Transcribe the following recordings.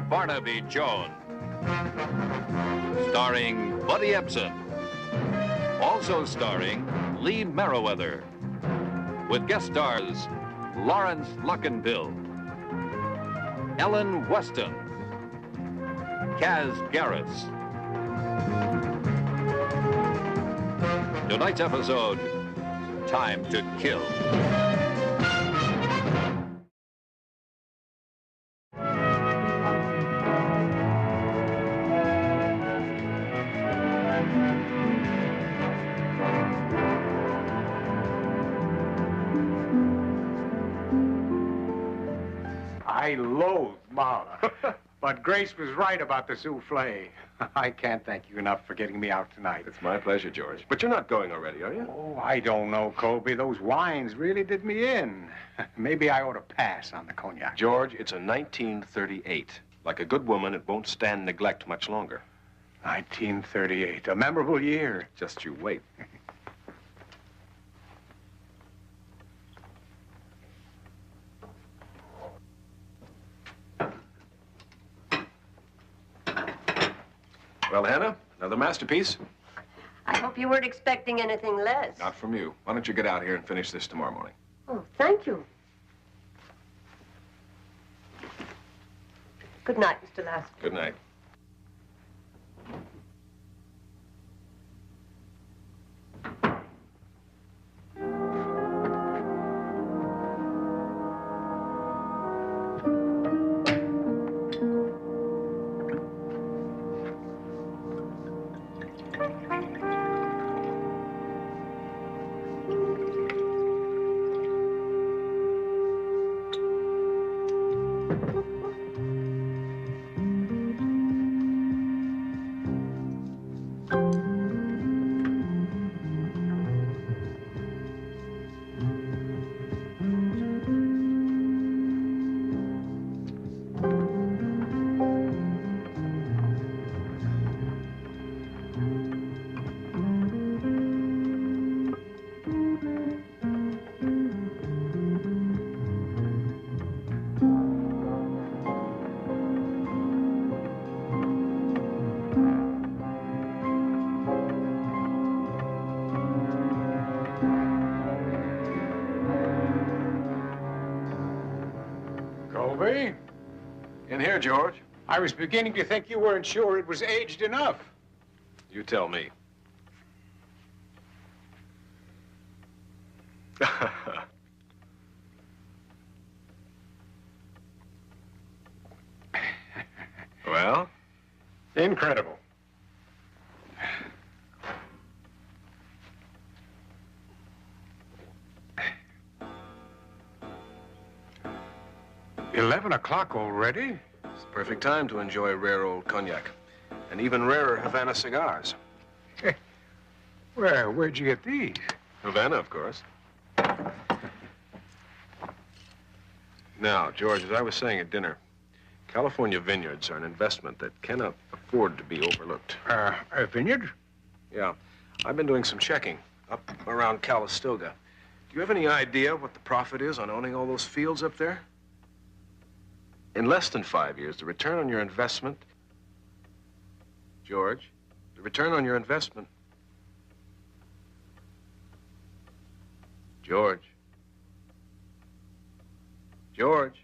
Barnaby Jones, starring Buddy Ebsen, also starring Lee Merriweather, with guest stars Lawrence Luckinbill, Ellen Weston, Kaz Garris. Tonight's episode, Time to Kill. I loathe Marla, but Grace was right about the souffle. I can't thank you enough for getting me out tonight. It's my pleasure, George. But you're not going already, are you? Oh, I don't know, Colby. Those wines really did me in. Maybe I ought to pass on the cognac. George, it's a 1938. Like a good woman, it won't stand neglect much longer. 1938, a memorable year. Just you wait. Well, Hannah, another masterpiece? I hope you weren't expecting anything less. Not from you. Why don't you get out here and finish this tomorrow morning? Oh, thank you. Good night, Mr. Lasker. Good night. Colby? In here, George. I was beginning to think you weren't sure it was aged enough. You tell me. Well? Incredible. $11 already? It's the perfect time to enjoy rare old cognac. And even rarer Havana cigars. Where'd you get these? Havana, of course. Now, George, as I was saying at dinner, California vineyards are an investment that cannot afford to be overlooked. A vineyard? Yeah. I've been doing some checking up around Calistoga. Do you have any idea what the profit is on owning all those fields up there? In less than 5 years, the return on your investment... George, the return on your investment... George. George.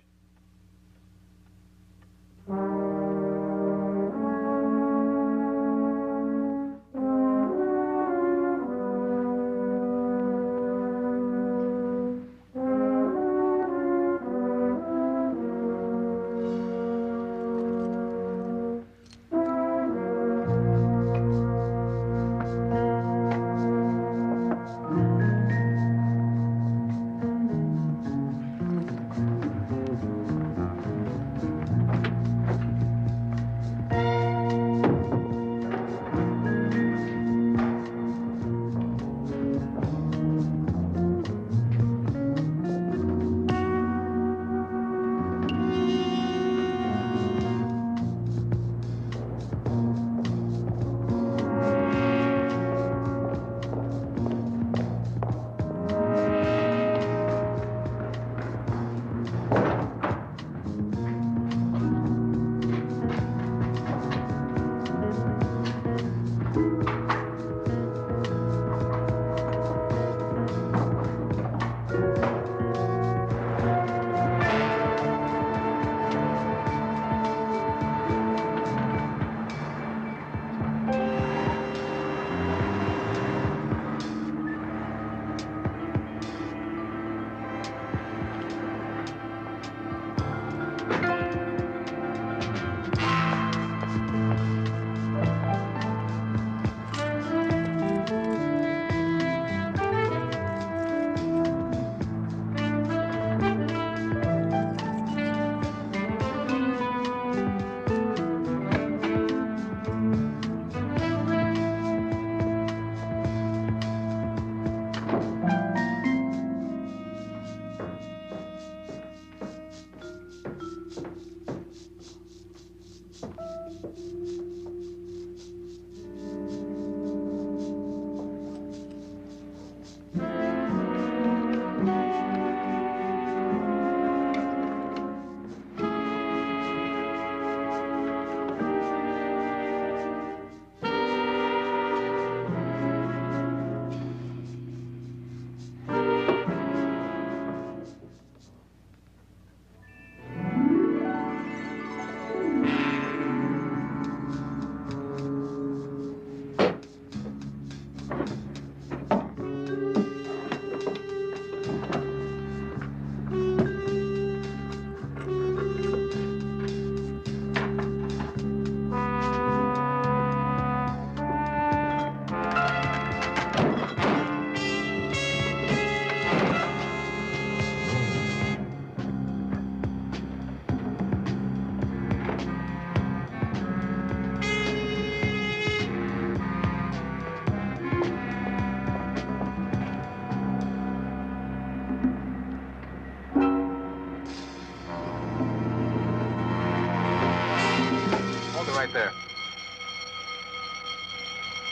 right there.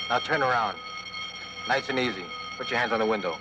Now turn around. Nice and easy. Put your hands on the window.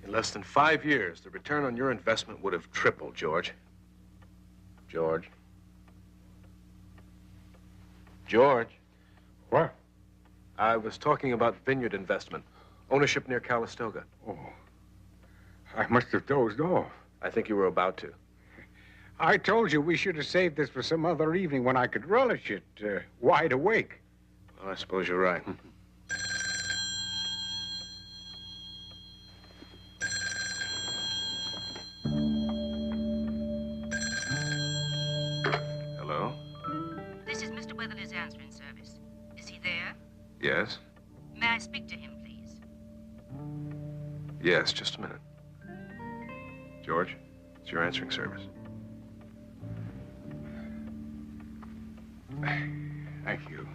In less than 5 years, the return on your investment would have tripled, George. George. George. What? I was talking about vineyard investment. Ownership near Calistoga. Oh, I must have dozed off. I think you were about to. I told you we should have saved this for some other evening when I could relish it, wide awake. Well, I suppose you're right. Hello? This is Mr. Weatherly's answering service. Is he there? Yes? May I speak to him, please? Yes, just a minute. George, it's your answering service. Thank you.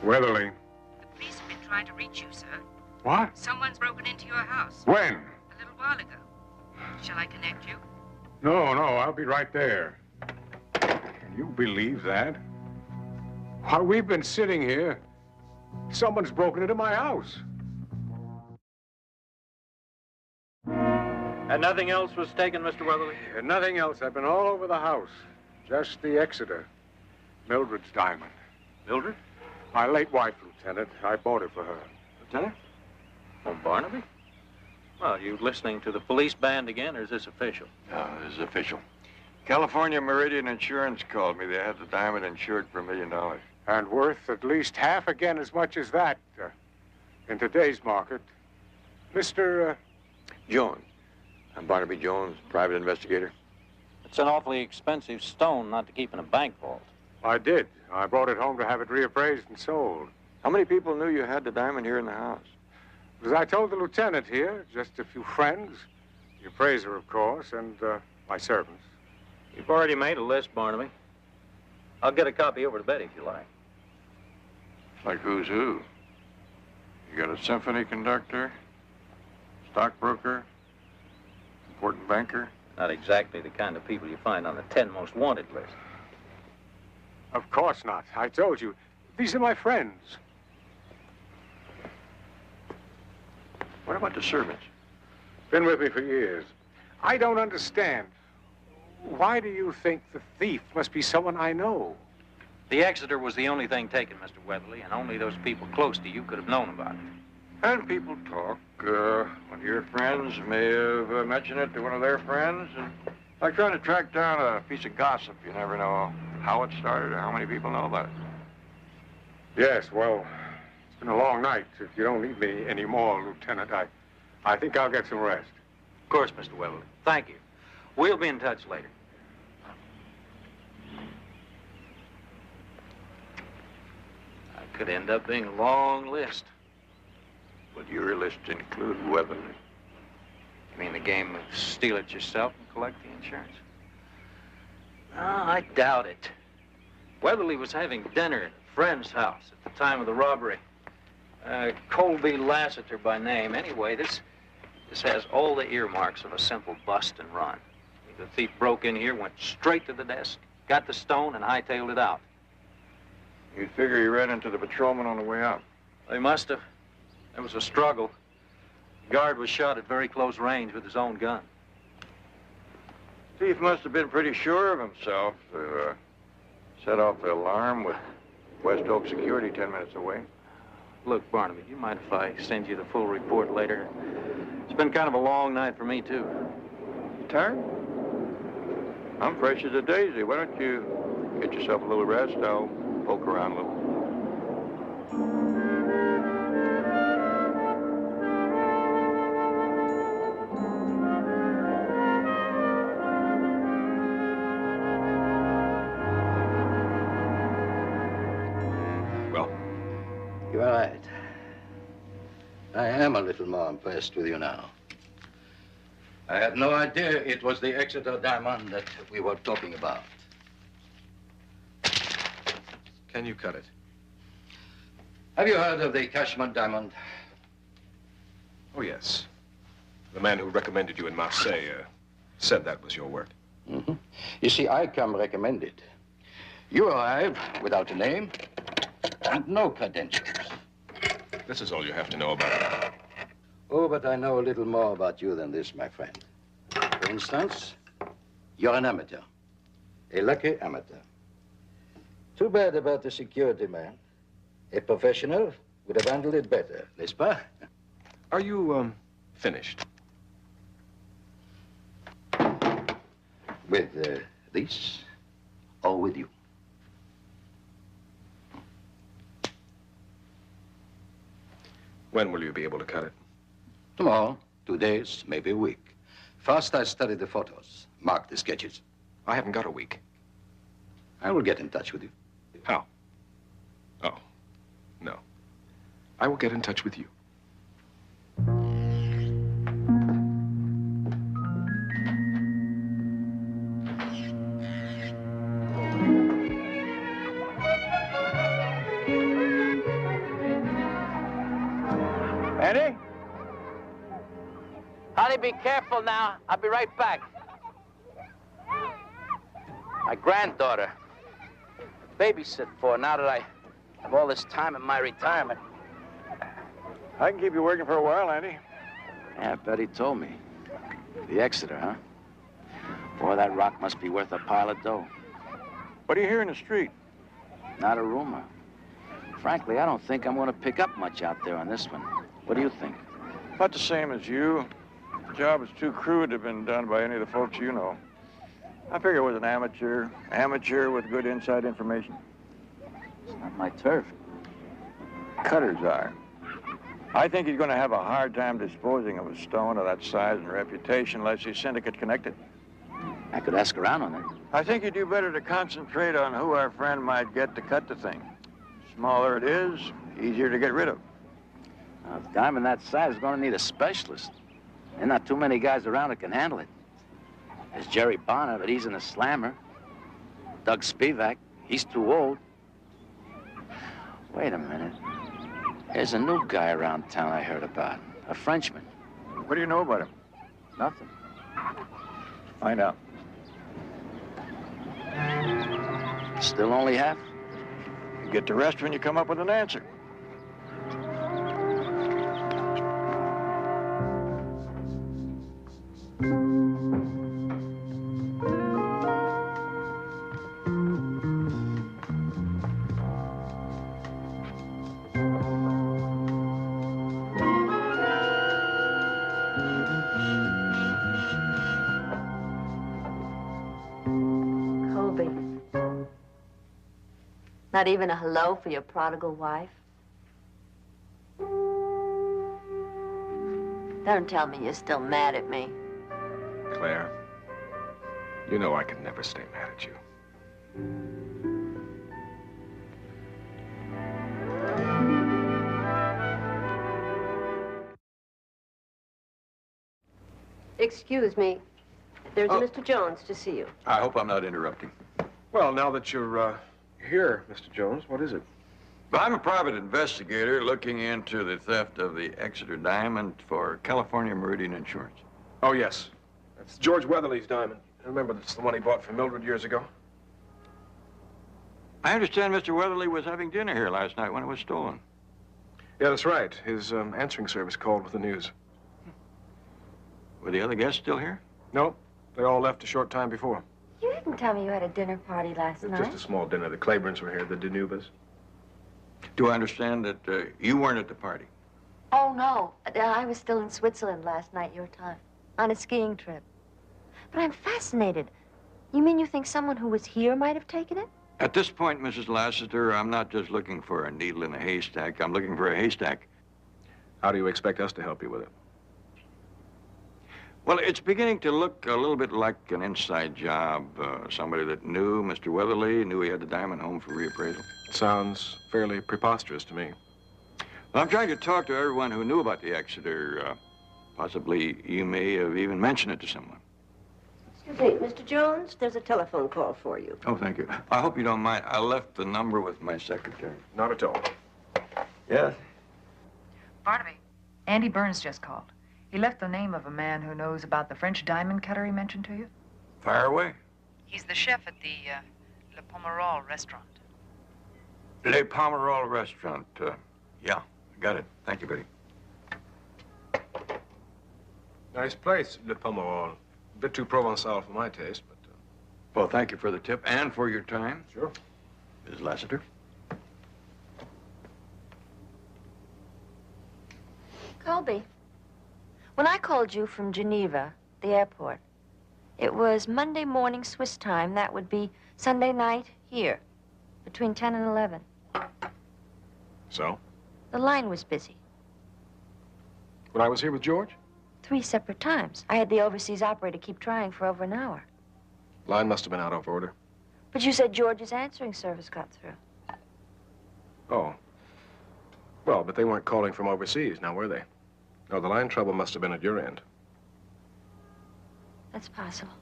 Weatherly. The police have been trying to reach you, sir. What? Someone's broken into your house. When? A little while ago. Shall I connect you? No, I'll be right there. Can you believe that? While we've been sitting here, someone's broken into my house. And nothing else was taken, Mr. Weatherly? Nothing else. I've been all over the house. Just the Exeter. Mildred's diamond. Mildred? My late wife, Lieutenant. I bought it for her. Lieutenant? Oh, Barnaby? Well, you listening to the police band again, or is this official? No, this is official. California Meridian Insurance called me. They had the diamond insured for $1 million. And worth at least half again as much as that in today's market. Mr. Jones. I'm Barnaby Jones, private investigator. It's an awfully expensive stone not to keep in a bank vault. I did. I brought it home to have it reappraised and sold. How many people knew you had the diamond here in the house? As I told the lieutenant here, just a few friends, the appraiser, of course, and my servants. You've already made a list, Barnaby. I'll get a copy over to Betty if you like. Like who's who? You got a symphony conductor, stockbroker, important banker? Not exactly the kind of people you find on the 10 most wanted list. Of course not. I told you. These are my friends. What about the servants? Been with me for years. I don't understand. Why do you think the thief must be someone I know? The Exeter was the only thing taken, Mr. Weatherly, and only those people close to you could have known about it. And people talk. One of your friends may have mentioned it to one of their friends. And like trying to track down a piece of gossip. You never know how it started or how many people know about it? Yes, well, it's been a long night. If you don't need me anymore, Lieutenant, I think I'll get some rest. Of course, Mr. Weatherly. Thank you. We'll be in touch later. That could end up being a long list. Would your list include Weatherly? You mean the game of steal it yourself and collect the insurance? No, I doubt it. Weatherly was having dinner at a friend's house at the time of the robbery. Colby Lassiter by name. Anyway, this has all the earmarks of a simple bust and run. The thief broke in here, went straight to the desk, got the stone, and hightailed it out. You'd figure he ran into the patrolman on the way out. They must have. There was a struggle. The guard was shot at very close range with his own gun. Thief must have been pretty sure of himself to set off the alarm with West Oak Security 10 minutes away. Look, Barnaby, do you mind if I send you the full report later? It's been kind of a long night for me, too. You tired? I'm fresh as a daisy. Why don't you get yourself a little rest? I'll poke around a little. You're right. I am a little more impressed with you now. I had no idea it was the Exeter diamond that we were talking about. Can you cut it? Have you heard of the Cashman diamond? Oh, yes. The man who recommended you in Marseille said that was your work. Mm-hmm. You see, I come recommended. You arrive without a name and no credentials. This is all you have to know about it. Oh, but I know a little more about you than this, my friend. For instance, you're an amateur. A lucky amateur. Too bad about the security man. A professional would have handled it better, n'est-ce pas? Are you, finished? With this or with you? When will you be able to cut it? Tomorrow, 2 days, maybe a week. First, I study the photos, mark the sketches. I haven't got a week. I will get in touch with you. How? Oh, no. I will get in touch with you. Eddie? Honey, be careful now. I'll be right back. My granddaughter. Babysit for now that I have all this time in my retirement. I can keep you working for a while, Andy. Yeah, Betty told me. The Exeter, huh? Boy, that rock must be worth a pile of dough. What do you hear in the street? Not a rumor. Frankly, I don't think I'm going to pick up much out there on this one. What do you think? About the same as you. The job is too crude to have been done by any of the folks you know. I figure it was an amateur with good inside information. It's not my turf. Cutters are. I think he's going to have a hard time disposing of a stone of that size and reputation unless he's syndicate connected. I could ask around on it. I think you do better to concentrate on who our friend might get to cut the thing. Smaller it is, easier to get rid of. A diamond that size is going to need a specialist. There are not too many guys around that can handle it. There's Jerry Bonner, but he's in a slammer. Doug Spivak, he's too old. Wait a minute. There's a new guy around town I heard about. A Frenchman. What do you know about him? Nothing. Find out. Still only half? You get to rest when you come up with an answer. Colby, Not even a hello for your prodigal wife? Don't tell me you're still mad at me. Claire, you know I could never stay mad at you. Excuse me. There's a Mr. Jones to see you. I hope I'm not interrupting. Well, now that you're here, Mr. Jones, what is it? Well, I'm a private investigator looking into the theft of the Exeter diamond for California Meridian Insurance. Oh, yes. That's George Weatherly's diamond. Remember, that's the one he bought from Mildred years ago? I understand Mr. Weatherly was having dinner here last night when it was stolen. Yeah, that's right. His answering service called with the news. Were the other guests still here? No, they all left a short time before. You didn't tell me you had a dinner party last night. Just a small dinner. The Claibornes were here, the Danubas. Do I understand that you weren't at the party? Oh, no. I was still in Switzerland last night, your time, on a skiing trip. But I'm fascinated. You mean you think someone who was here might have taken it? At this point, Mrs. Lassiter, I'm not just looking for a needle in a haystack. I'm looking for a haystack. How do you expect us to help you with it? Well, it's beginning to look a little bit like an inside job. Somebody that knew Mr. Weatherly, knew he had the diamond home for reappraisal. Sounds fairly preposterous to me. Well, I'm trying to talk to everyone who knew about the Exeter. Possibly you may have even mentioned it to someone. Excuse me, Mr. Jones, there's a telephone call for you. Oh, thank you. I hope you don't mind. I left the number with my secretary. Not at all. Yes? Barnaby, Andy Burns just called. He left the name of a man who knows about the French diamond cutter he mentioned to you. Fire away. He's the chef at the Le Pomerol restaurant. Le Pomerol restaurant. Yeah, got it. Thank you, Betty. Nice place, Le Pomerol. A bit too Provençal for my taste, but... Well, thank you for the tip and for your time. Sure. Ms. Lassiter. Colby, when I called you from Geneva, the airport, it was Monday morning Swiss time. That would be Sunday night here, between 10 and 11. So? The line was busy. When I was here with George? 3 separate times. I had the overseas operator keep trying for over an hour. Line must have been out of order. But you said George's answering service got through. Oh. Well, but they weren't calling from overseas, now were they? No, the line trouble must have been at your end. That's possible.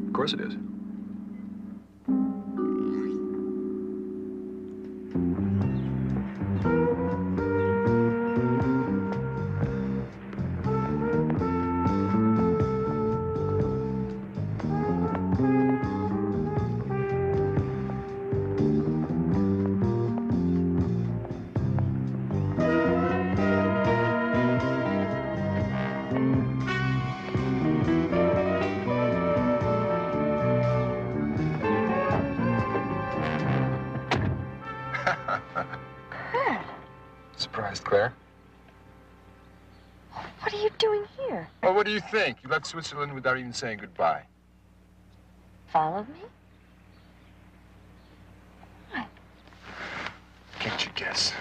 Of course it is. Surprised, Claire? What are you doing here? Well, what do you think? You left Switzerland without even saying goodbye. Followed me? What? Can't you guess?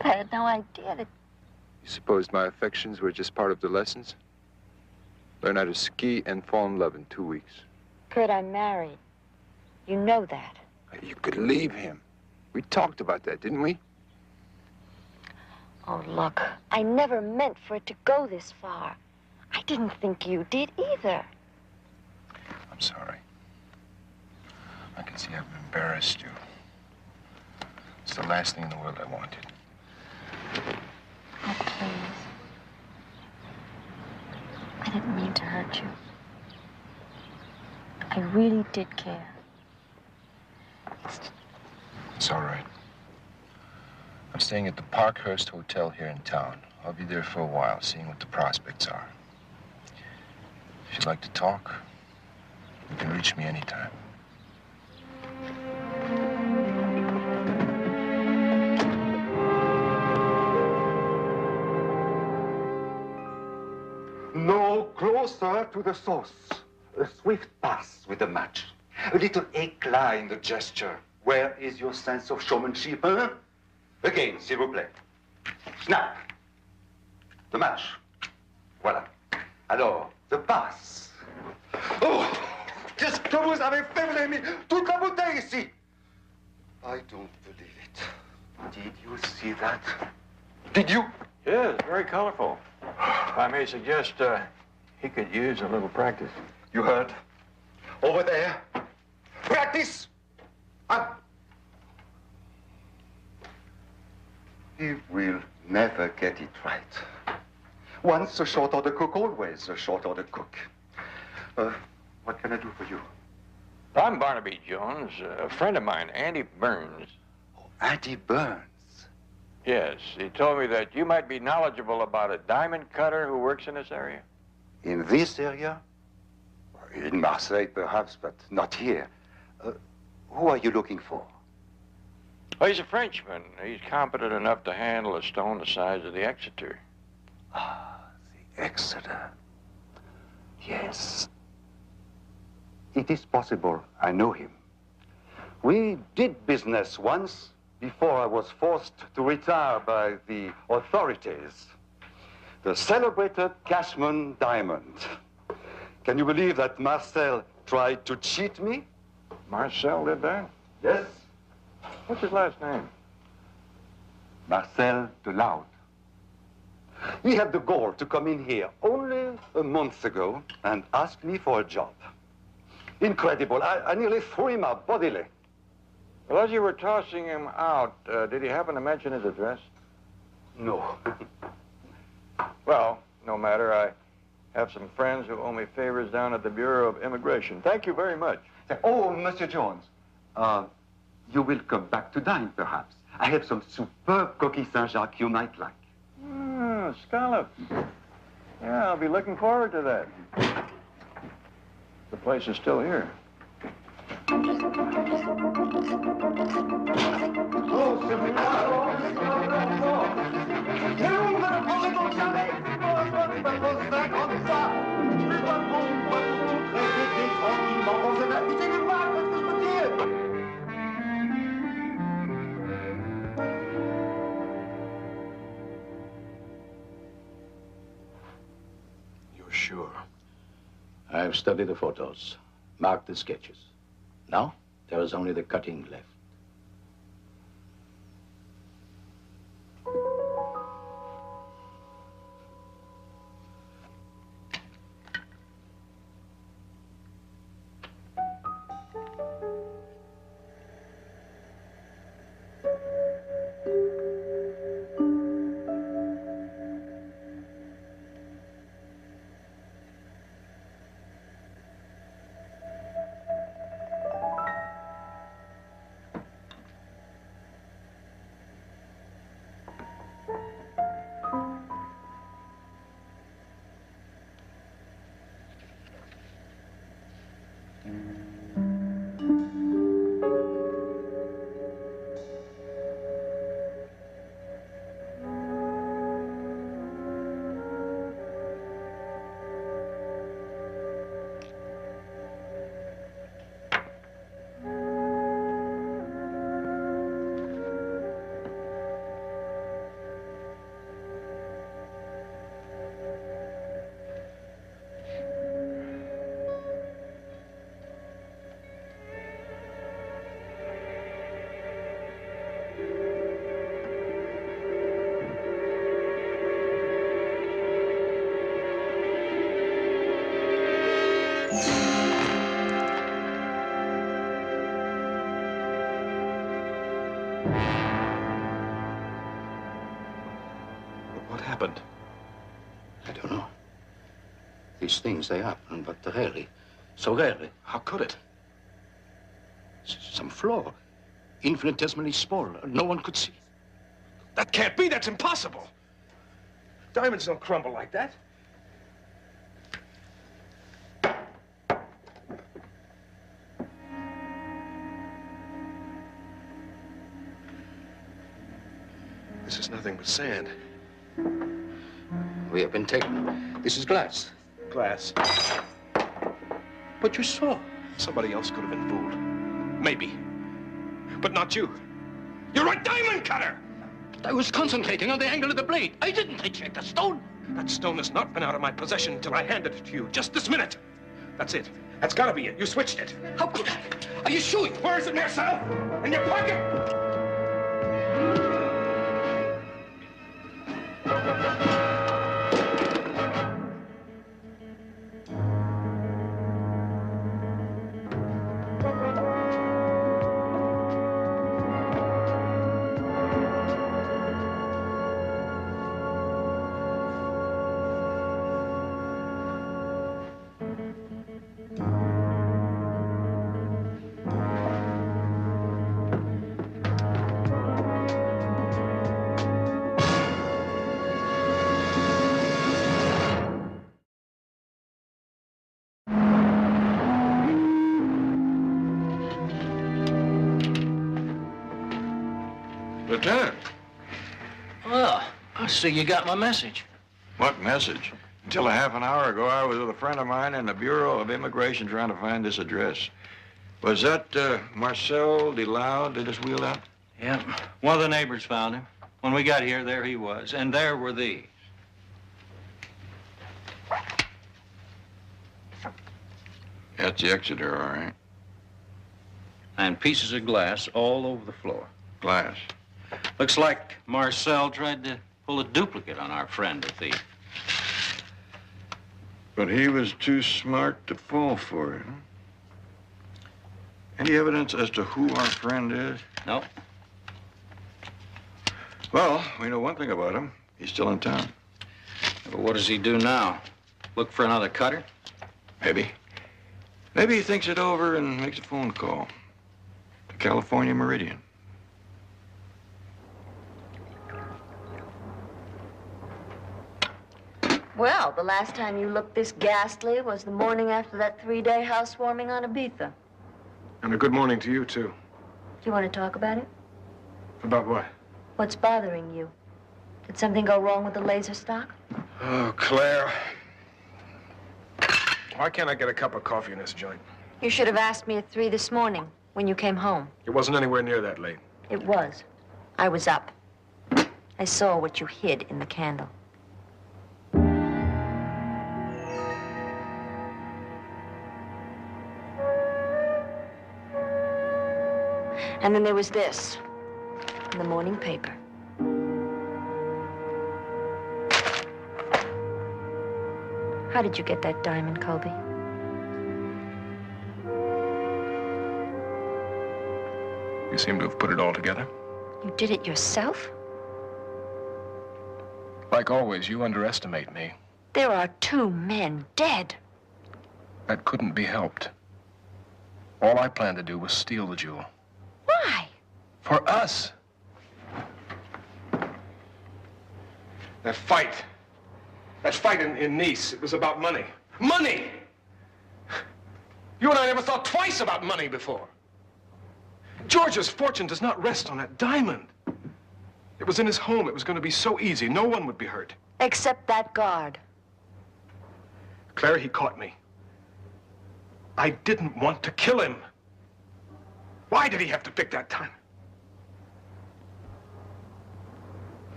I had no idea that... You supposed my affections were just part of the lessons? Learn how to ski and fall in love in 2 weeks. Kurt, I'm married. You know that. You could leave him. We talked about that, didn't we? Oh, look, I never meant for it to go this far. I didn't think you did either. I'm sorry. I can see I've embarrassed you. It's the last thing in the world I wanted. Oh, please. I didn't mean to hurt you. I really did care. It's all right. I'm staying at the Parkhurst Hotel here in town. I'll be there for a while, seeing what the prospects are. If you'd like to talk, you can reach me anytime. No closer to the source. A swift pass with the match. A little éclat in the gesture. Where is your sense of showmanship, huh? Again, s'il vous plaît. Snap. The match. Voilà. Alors, the pass. Oh! Qu'est-ce que vous avez fait? Vous avez mis toute la bouteille ici. I don't believe it. Did you see that? Did you? Yes, very colorful. If I may suggest, he could use a little practice. You heard? Over there. Practice! He will never get it right. Once a short order cook, always a short order cook. What can I do for you? I'm Barnaby Jones. A friend of mine, Andy Burns. Oh, Andy Burns? Yes, he told me that you might be knowledgeable about a diamond cutter who works in this area. In this area? In Marseille, perhaps, but not here. Who are you looking for? Oh, he's a Frenchman. He's competent enough to handle a stone the size of the Exeter. Ah, the Exeter. Yes. It is possible I know him. We did business once before I was forced to retire by the authorities. The celebrated Cashman diamond. Can you believe that Marcel tried to cheat me? Marcel did that? Yes. What's his last name? Marcel Deloud. He had the gall to come in here only a month ago and ask me for a job. Incredible. I nearly threw him out bodily. Well, as you were tossing him out, did he happen to mention his address? No. Well, no matter. I have some friends who owe me favors down at the Bureau of Immigration. Thank you very much. Oh, Monsieur Jones. You will come back to dine, perhaps. I have some superb coquille Saint-Jacques you might like. Ah, scallop. Yeah, I'll be looking forward to that. The place is still here. You're sure? I've studied the photos, marked the sketches. Now, there is only the cutting left. What happened? I don't know. These things, they happen, but rarely. So rarely. How could it? Some flaw. Infinitesimally small. No one could see. That can't be. That's impossible. Diamonds don't crumble like that. This is nothing but sand. We have been taken. This is glass. Glass. But you saw. Somebody else could have been fooled. Maybe. But not you. You're a diamond cutter! I was concentrating on the angle of the blade. I didn't eject the stone. That stone has not been out of my possession until I handed it to you just this minute. That's it. That's gotta be it. You switched it. How could I? Are you sure? Where is it, Marcel? In your pocket? Lieutenant. Well, I see you got my message. What message? Until a half an hour ago, I was with a friend of mine in the Bureau of Immigration trying to find this address. Was that Marcel DeLau they just wheeled out? Yep. One of the neighbors found him. When we got here, there he was. And there were these. That's the Exeter, all right. And pieces of glass all over the floor. Glass. Looks like Marcel tried to pull a duplicate on our friend, the thief. But he was too smart to fall for it. Huh? Any evidence as to who our friend is? No. Well, we know one thing about him. He's still in town. But what does he do now? Look for another cutter? Maybe. Maybe he thinks it over and makes a phone call to California Meridian. Well, the last time you looked this ghastly was the morning after that 3-day housewarming on Ibiza. And a good morning to you, too. Do you want to talk about it? About what? What's bothering you? Did something go wrong with the laser stock? Oh, Claire. Why can't I get a cup of coffee in this joint? You should have asked me at 3 this morning when you came home. It wasn't anywhere near that late. It was. I was up. I saw what you hid in the candle. And then there was this, in the morning paper. How did you get that diamond, Colby? You seem to have put it all together. You did it yourself? Like always, you underestimate me. There are 2 men dead. That couldn't be helped. All I planned to do was steal the jewel. Why? For us. That fight in Nice, it was about money. Money! You and I never thought twice about money before. George's fortune does not rest on that diamond. It was in his home. It was going to be so easy. No one would be hurt. Except that guard. Claire, he caught me. I didn't want to kill him. Why did he have to pick that time?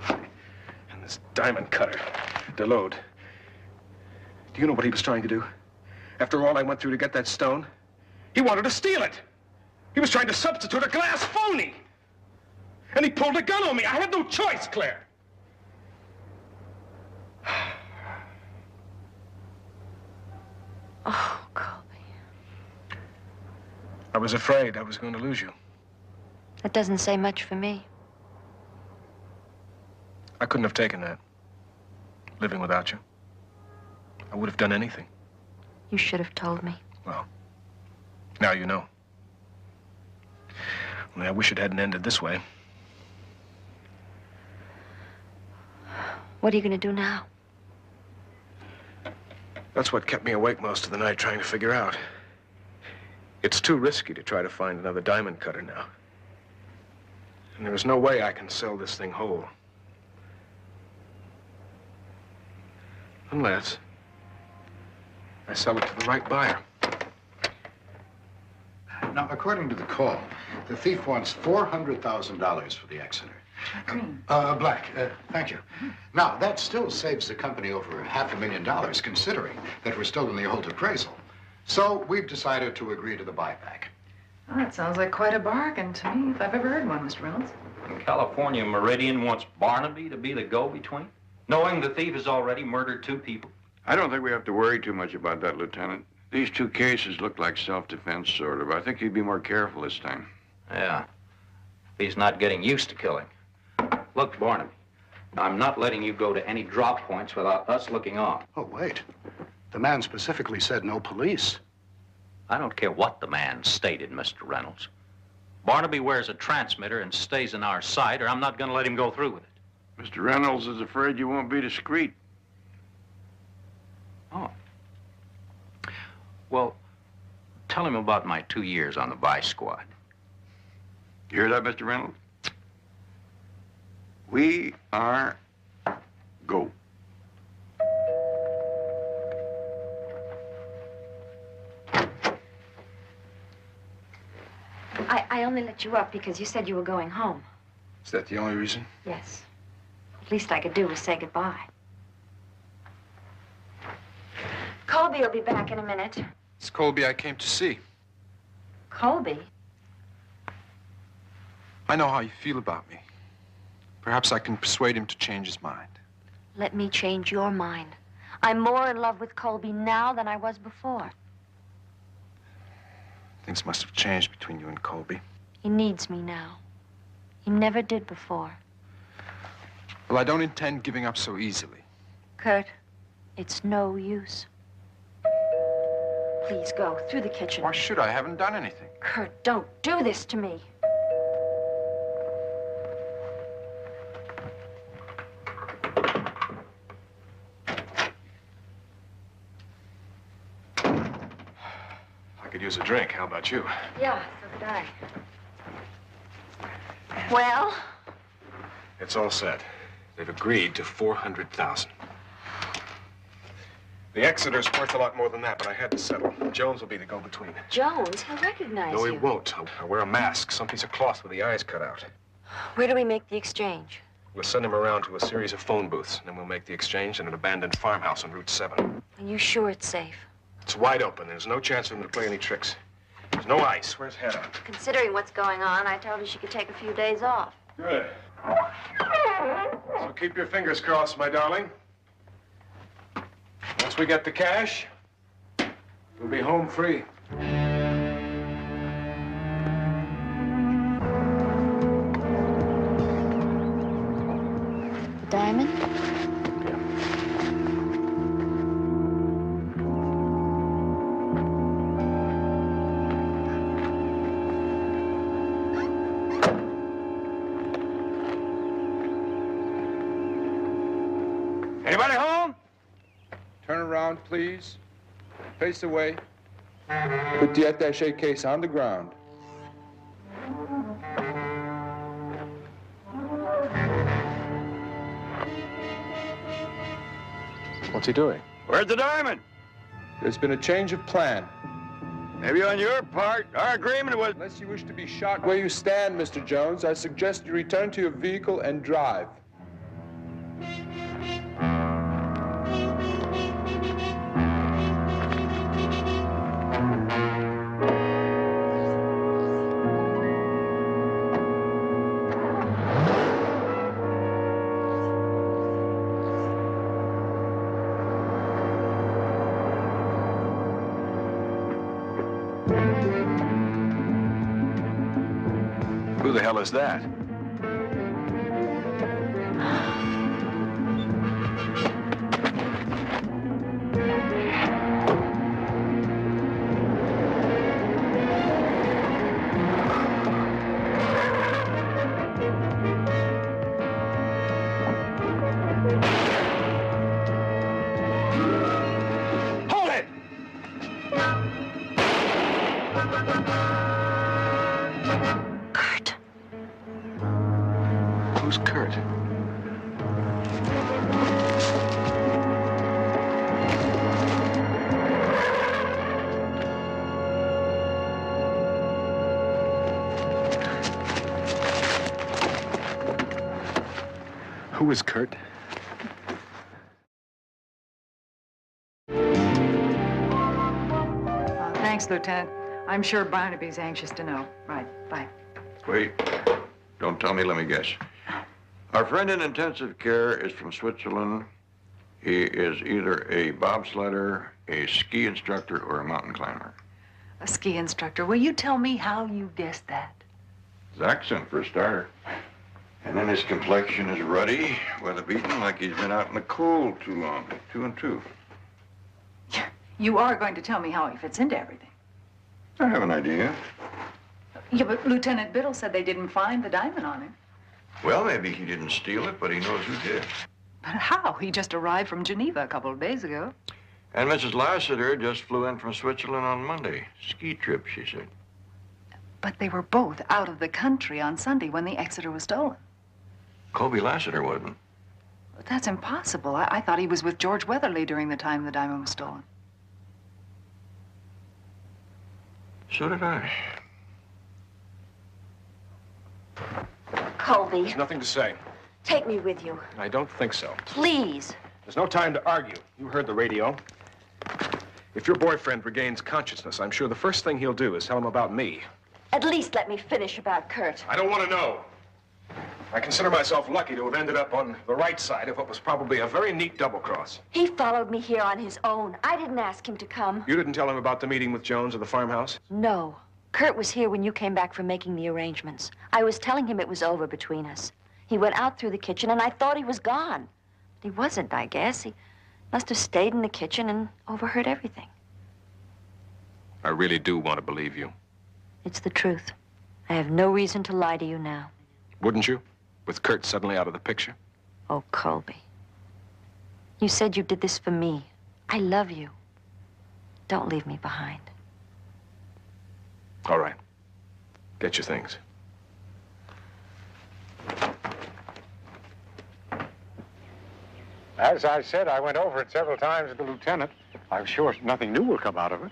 And this diamond cutter, Delode. Do you know what he was trying to do? After all I went through to get that stone, he wanted to steal it. He was trying to substitute a glass phony. And he pulled a gun on me. I had no choice, Claire. Oh, Colby. I was afraid I was going to lose you. That doesn't say much for me. I couldn't have taken that, living without you. I would have done anything. You should have told me. Well, now you know. Only I wish it hadn't ended this way. What are you going to do now? That's what kept me awake most of the night, trying to figure out. It's too risky to try to find another diamond cutter now. And there is no way I can sell this thing whole. Unless I sell it to the right buyer. Now, according to the call, the thief wants $400,000 for the Exeter. Green. Black. Thank you. Now, that still saves the company over $500,000, considering that we're still in the old appraisal. So we've decided to agree to the buyback. Well, that sounds like quite a bargain to me, if I've ever heard one, Mr. Reynolds. California Meridian wants Barnaby to be the go-between, knowing the thief has already murdered 2 people. I don't think we have to worry too much about that, Lieutenant. These 2 cases look like self-defense, sort of. I think he'd be more careful this time. Yeah. He's not getting used to killing. Look, Barnaby, I'm not letting you go to any drop points without us looking on. Oh, wait. The man specifically said no police. I don't care what the man stated, Mr. Reynolds. Barnaby wears a transmitter and stays in our sight, or I'm not going to let him go through with it. Mr. Reynolds is afraid you won't be discreet. Oh. Well, tell him about my 2 years on the vice squad. You hear that, Mr. Reynolds? We are go. I only let you up because you said you were going home. Is that the only reason? Yes. Least I could do was say goodbye. Colby will be back in a minute. It's Colby I came to see. Colby? I know how you feel about me. Perhaps I can persuade him to change his mind. Let me change your mind. I'm more in love with Colby now than I was before. Things must have changed between you and Colby. He needs me now. He never did before. Well, I don't intend giving up so easily. Kurt, it's no use. Please go through the kitchen. Why should I? I haven't done anything. Kurt, don't do this to me. I could use a drink. How about you? Yeah, so could I. Well? It's all set. They've agreed to $400,000. The Exeter's worth a lot more than that, but I had to settle. Jones will be the go-between. Jones? He'll recognize No, you. he won't. I'll wear a mask, some piece of cloth with the eyes cut out. Where do we make the exchange? We'll send him around to a series of phone booths, and then we'll make the exchange in an abandoned farmhouse on Route 7. Are you sure it's safe? It's wide open. There's no chance for him to play any tricks. There's no ice. Where's Hedda? Considering what's going on, I told her she could take a few days off. Good. So keep your fingers crossed, my darling. Once we get the cash, we'll be home free. Diamond? Anybody home? Turn around, please. Face away. Put the attaché case on the ground. What's he doing? Where's the diamond? There's been a change of plan. Maybe on your part. Our agreement was... Unless you wish to be shot where you stand, Mr. Jones, I suggest you return to your vehicle and drive. Who the hell is that? Hold it! Kurt. Who is Kurt? Thanks, Lieutenant. I'm sure Barnaby's anxious to know. Right, bye. Wait. Don't tell me, let me guess. Our friend in intensive care is from Switzerland. He is either a bobsledder, a ski instructor, or a mountain climber. A ski instructor. Will you tell me how you guessed that? His accent, for a starter. And then his complexion is ruddy, weather-beaten, like he's been out in the cold too long. 2 and 2. You are going to tell me how he fits into everything. I have an idea. Yeah, but Lieutenant Biddle said they didn't find the diamond on him. Well, maybe he didn't steal it, but he knows who did. But how? He just arrived from Geneva a couple of days ago. And Mrs. Lassiter just flew in from Switzerland on Monday. Ski trip, she said. But they were both out of the country on Sunday when the Exeter was stolen. Colby Lassiter wasn't. But that's impossible. I thought he was with George Weatherly during the time the diamond was stolen. So did I. Colby, There's nothing to say. take me with you. I don't think so. Please. There's no time to argue. You heard the radio. If your boyfriend regains consciousness, I'm sure the first thing he'll do is tell him about me. At least let me finish about Kurt. I don't want to know. I consider myself lucky to have ended up on the right side of what was probably a very neat double-cross. He followed me here on his own. I didn't ask him to come. You didn't tell him about the meeting with Jones at the farmhouse? No. Kurt was here when you came back from making the arrangements. I was telling him it was over between us. He went out through the kitchen, and I thought he was gone. He wasn't, I guess. He must have stayed in the kitchen and overheard everything. I really do want to believe you. It's the truth. I have no reason to lie to you now. Wouldn't you? With Kurt suddenly out of the picture? Oh, Colby. You said you did this for me. I love you. Don't leave me behind. All right. Get your things. As I said, I went over it several times with the lieutenant. I'm sure nothing new will come out of it.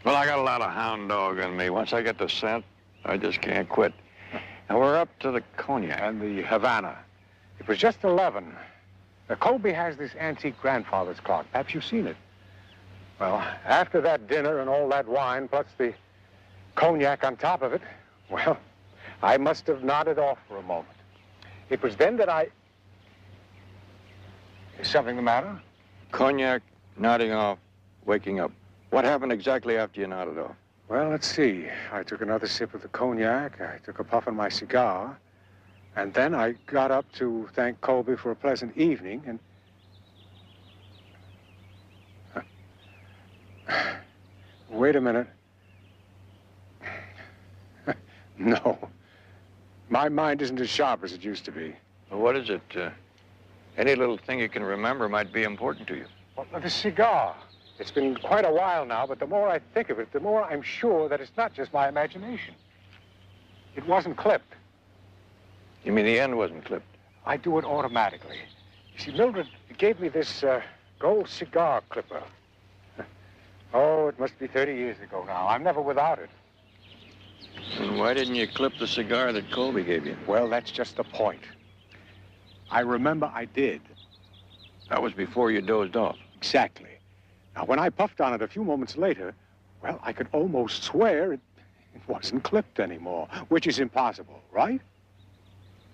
Well, I got a lot of hound dog in me. Once I get the scent, I just can't quit. And we're up to the cognac. And the Havana. It was just 11. Colby has this antique grandfather's clock. Perhaps you've seen it. Well, after that dinner and all that wine, plus the cognac on top of it, well, I must have nodded off for a moment. It was then that I... Is something the matter? Cognac, nodding off, waking up. What happened exactly after you nodded off? Well, let's see. I took another sip of the cognac, I took a puff on my cigar, and then I got up to thank Colby for a pleasant evening, and... Wait a minute. No. My mind isn't as sharp as it used to be. Well, what is it? Any little thing you can remember might be important to you. Well, the cigar. It's been quite a while now, but the more I think of it, the more I'm sure that it's not just my imagination. It wasn't clipped. You mean the end wasn't clipped? I do it automatically. You see, Mildred gave me this gold cigar clipper. Oh, it must be 30 years ago now. I'm never without it. And why didn't you clip the cigar that Colby gave you? Well, that's just the point. I remember I did. That was before you dozed off. Exactly. Now, when I puffed on it a few moments later, well, I could almost swear it wasn't clipped anymore, which is impossible, right?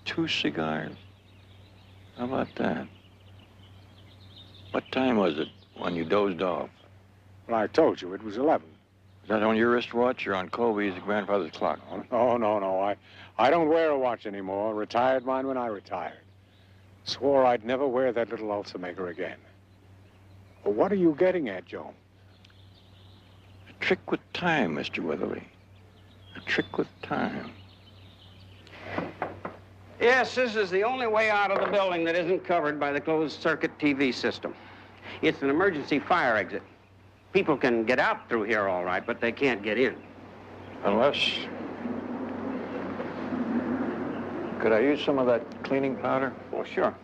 2 cigars. How about that? What time was it when you dozed off? Well, I told you it was 11. Is that on your wristwatch or on Colby's grandfather's clock? Oh, no. I don't wear a watch anymore. Retired mine when I retired. Swore I'd never wear that little Ultimaker again. Well, what are you getting at, Joe? A trick with time, Mr. Weatherly. A trick with time. Yes, this is the only way out of the building that isn't covered by the closed-circuit TV system. It's an emergency fire exit. People can get out through here all right, but they can't get in. Unless... Could I use some of that cleaning powder? Well, sure.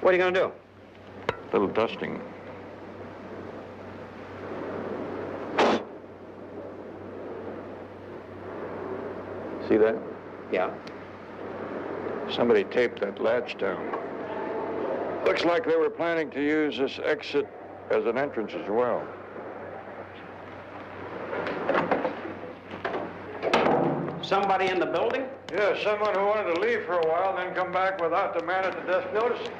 What are you going to do? A little dusting. See that? Yeah. Somebody taped that latch down. Looks like they were planning to use this exit as an entrance as well. Somebody in the building? Yeah, someone who wanted to leave for a while, then come back without the man at the desk noticing.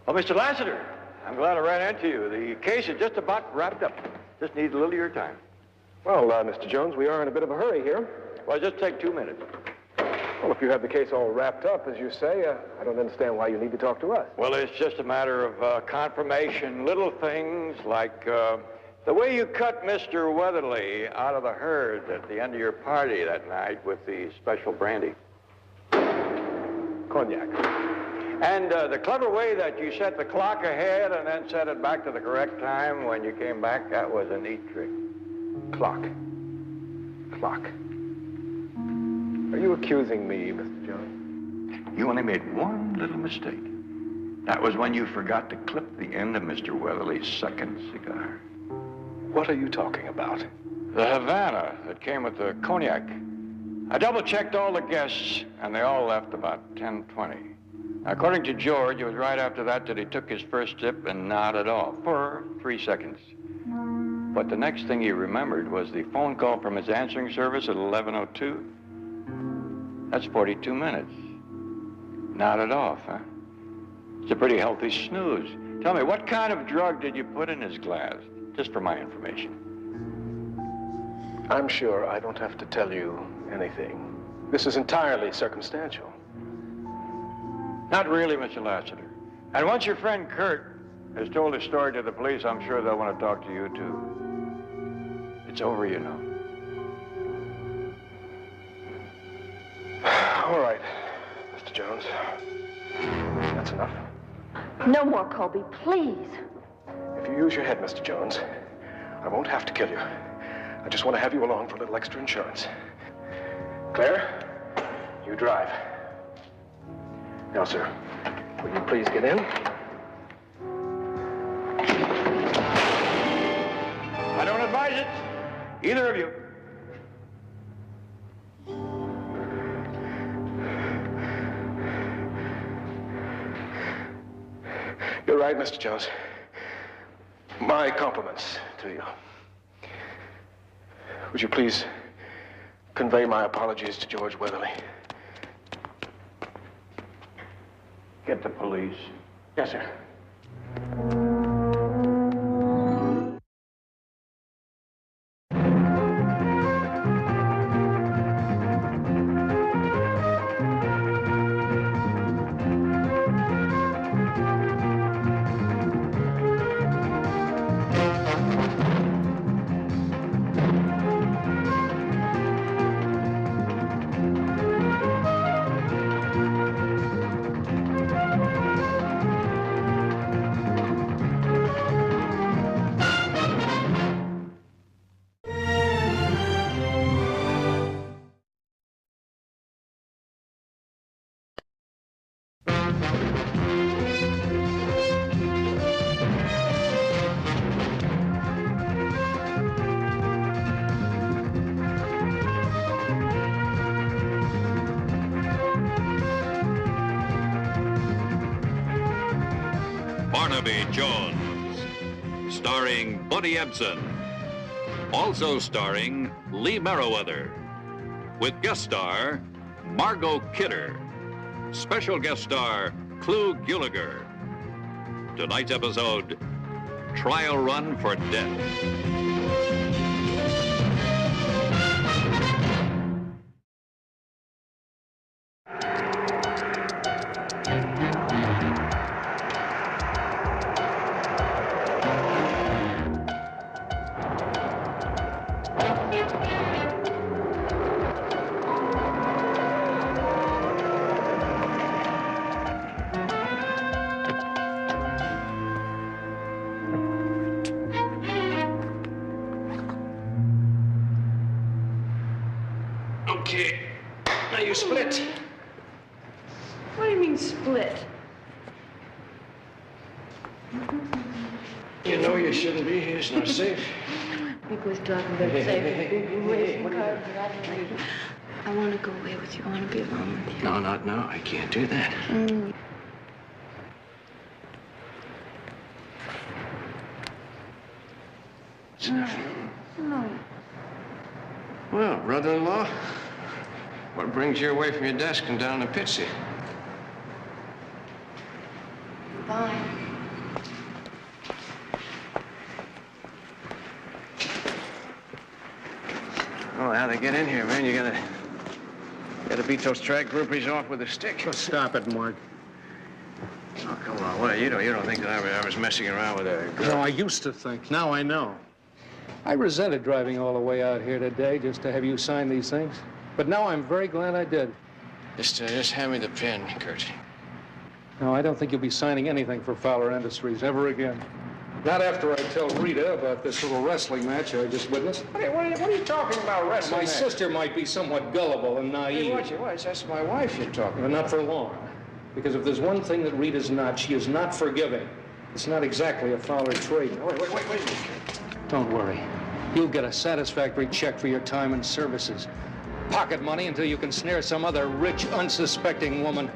Oh, Mr. Lassiter, I'm glad I ran into you. The case is just about wrapped up. Just needs a little of your time. Well, Mr. Jones, we are in a bit of a hurry here. Well, just take 2 minutes. Well, if you have the case all wrapped up, as you say, I don't understand why you need to talk to us. Well, it's just a matter of confirmation, little things like the way you cut Mr. Weatherly out of the herd at the end of your party that night with the special brandy. Cognac. And the clever way that you set the clock ahead and then set it back to the correct time when you came back, that was a neat trick. Clock. Are you accusing me, Mr. Jones? You only made one little mistake. That was when you forgot to clip the end of Mr. Weatherly's second cigar. What are you talking about? The Havana that came with the cognac. I double-checked all the guests, and they all left about 10:20. According to George, it was right after that he took his first sip and nodded off for 3 seconds. But the next thing he remembered was the phone call from his answering service at 11:02. That's 42 minutes. Nodded off, huh? It's a pretty healthy snooze. Tell me, what kind of drug did you put in his glass? Just for my information. I'm sure I don't have to tell you anything. This is entirely circumstantial. Not really, Mr. Lassiter. And once your friend Kurt has told his story to the police, I'm sure they'll want to talk to you, too. It's over, you know. All right, Mr. Jones. That's enough. No more, Colby, please. If you use your head, Mr. Jones, I won't have to kill you. I just want to have you along for a little extra insurance. Claire, you drive. Now, sir, will you please get in? I don't advise it. Either of you. You're right, Mr. Jones. My compliments to you. Would you please convey my apologies to George Weatherly? Get the police. Yes, sir. Barnaby Jones, starring Buddy Ebsen, also starring Lee Merriweather, with guest star Margot Kidder, special guest star Clu Gulager. Tonight's episode, Trial Run for Death. Okay. Now you split. What do you mean split? You know you shouldn't be here. It's not safe. Because driving very safe. I want to go away with you. I want to be alone with you. No, not now. I can't do that. What's enough? No. Well, brother-in-law, what brings you away from your desk and down to Pitsy? Bye. Oh, how they get in here, man? You gotta beat those track groupies off with a stick. Oh, stop it, Mark. Oh, come on. What? You don't think that I was messing around with a girl? No, I used to think. Now I know. I resented driving all the way out here today just to have you sign these things. But now I'm very glad I did. Just hand me the pen, Kurt. No, I don't think you'll be signing anything for Fowler Industries ever again. Not after I tell Rita about this little wrestling match I just witnessed. What are you talking about, wrestling? My sister might be somewhat gullible and naive. Hey, watch. That's my wife you're talking But about. not for long. Because if there's one thing that Rita's not, she is not forgiving. It's not exactly a Fowler trait. Wait. Don't worry. You'll get a satisfactory check for your time and services. Pocket money until you can snare some other rich, unsuspecting woman.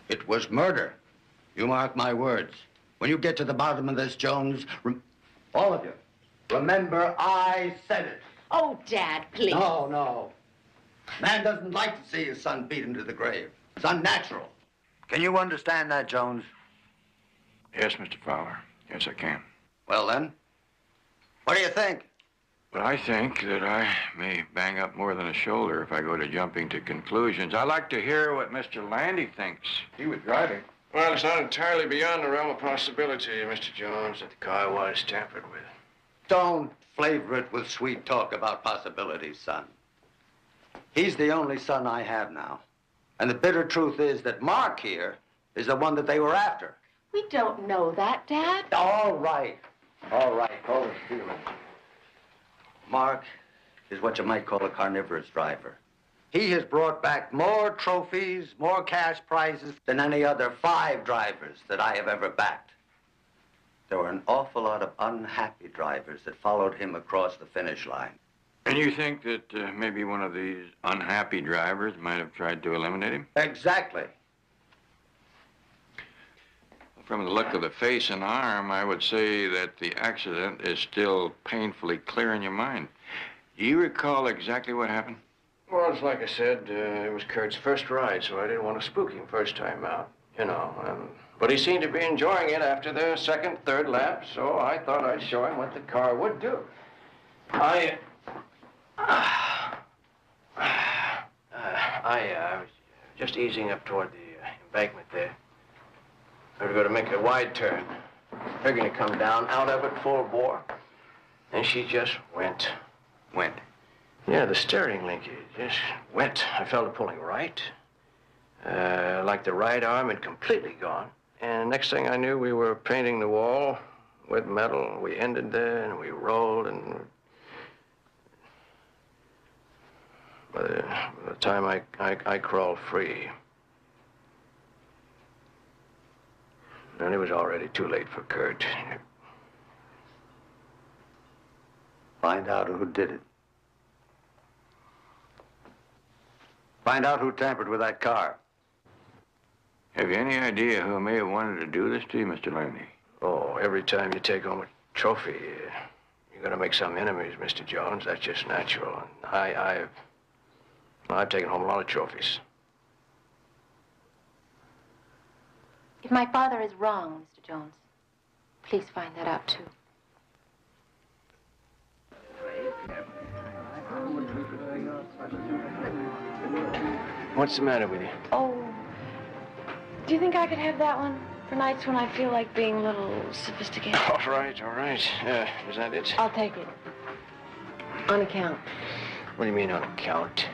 It was murder. You mark my words. When you get to the bottom of this, Jones, all of you, remember I said it. Oh, Dad, please. No. Man doesn't like to see his son beaten to the grave. It's unnatural. Can you understand that, Jones? Yes, Mr. Fowler. Yes, I can. Well, then, what do you think? But I think that I may bang up more than a shoulder if I go to jumping to conclusions. I'd like to hear what Mr. Landy thinks. He was driving. Well, it's not entirely beyond the realm of possibility, Mr. Jones, that the car was tampered with. Don't flavor it with sweet talk about possibilities, son. He's the only son I have now. And the bitter truth is that Mark here is the one that they were after. We don't know that, Dad. All right, call it feeling. Mark is what you might call a carnivorous driver. He has brought back more trophies, more cash prizes than any other 5 drivers that I have ever backed. There were an awful lot of unhappy drivers that followed him across the finish line. And you think that maybe one of these unhappy drivers might have tried to eliminate him? Exactly. From the look of the face and arm, I would say that the accident is still painfully clear in your mind. Do you recall exactly what happened? Well, it's like I said, it was Kurt's first ride, so I didn't want to spook him first time out, you know. But he seemed to be enjoying it after the second, third lap, so I thought I'd show him what the car would do. I was just easing up toward the embankment there. We were going to make a wide turn. Figuring to come down out of it full bore. And she just went. Went? Yeah, the steering link just went. I felt it pulling right. Like the right arm had completely gone. And next thing I knew, we were painting the wall with metal. We ended there and we rolled and... By the time I crawled free, and it was already too late for Kurt. Find out who did it. Find out who tampered with that car. Have you any idea who may have wanted to do this to you, Mr. Landy? Oh, every time you take home a trophy, you're gonna make some enemies, Mr. Jones. That's just natural. And I've taken home a lot of trophies. If my father is wrong, Mr. Jones, please find that out, too. What's the matter with you? Oh, do you think I could have that one for nights when I feel like being a little sophisticated? All right, all right. Is that it? I'll take it. On account. What do you mean on account?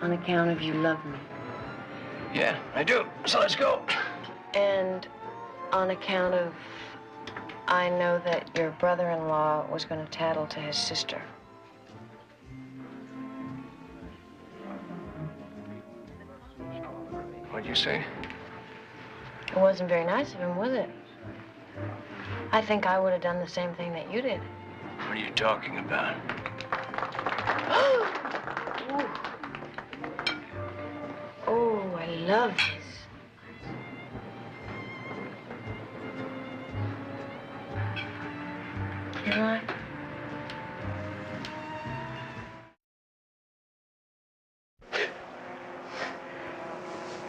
On account of you love me. Yeah, I do. So let's go. And on account of I know that your brother-in-law was going to tattle to his sister. What'd you say? It wasn't very nice of him, was it? I think I would have done the same thing that you did. What are you talking about? Oh, I love this. You know what?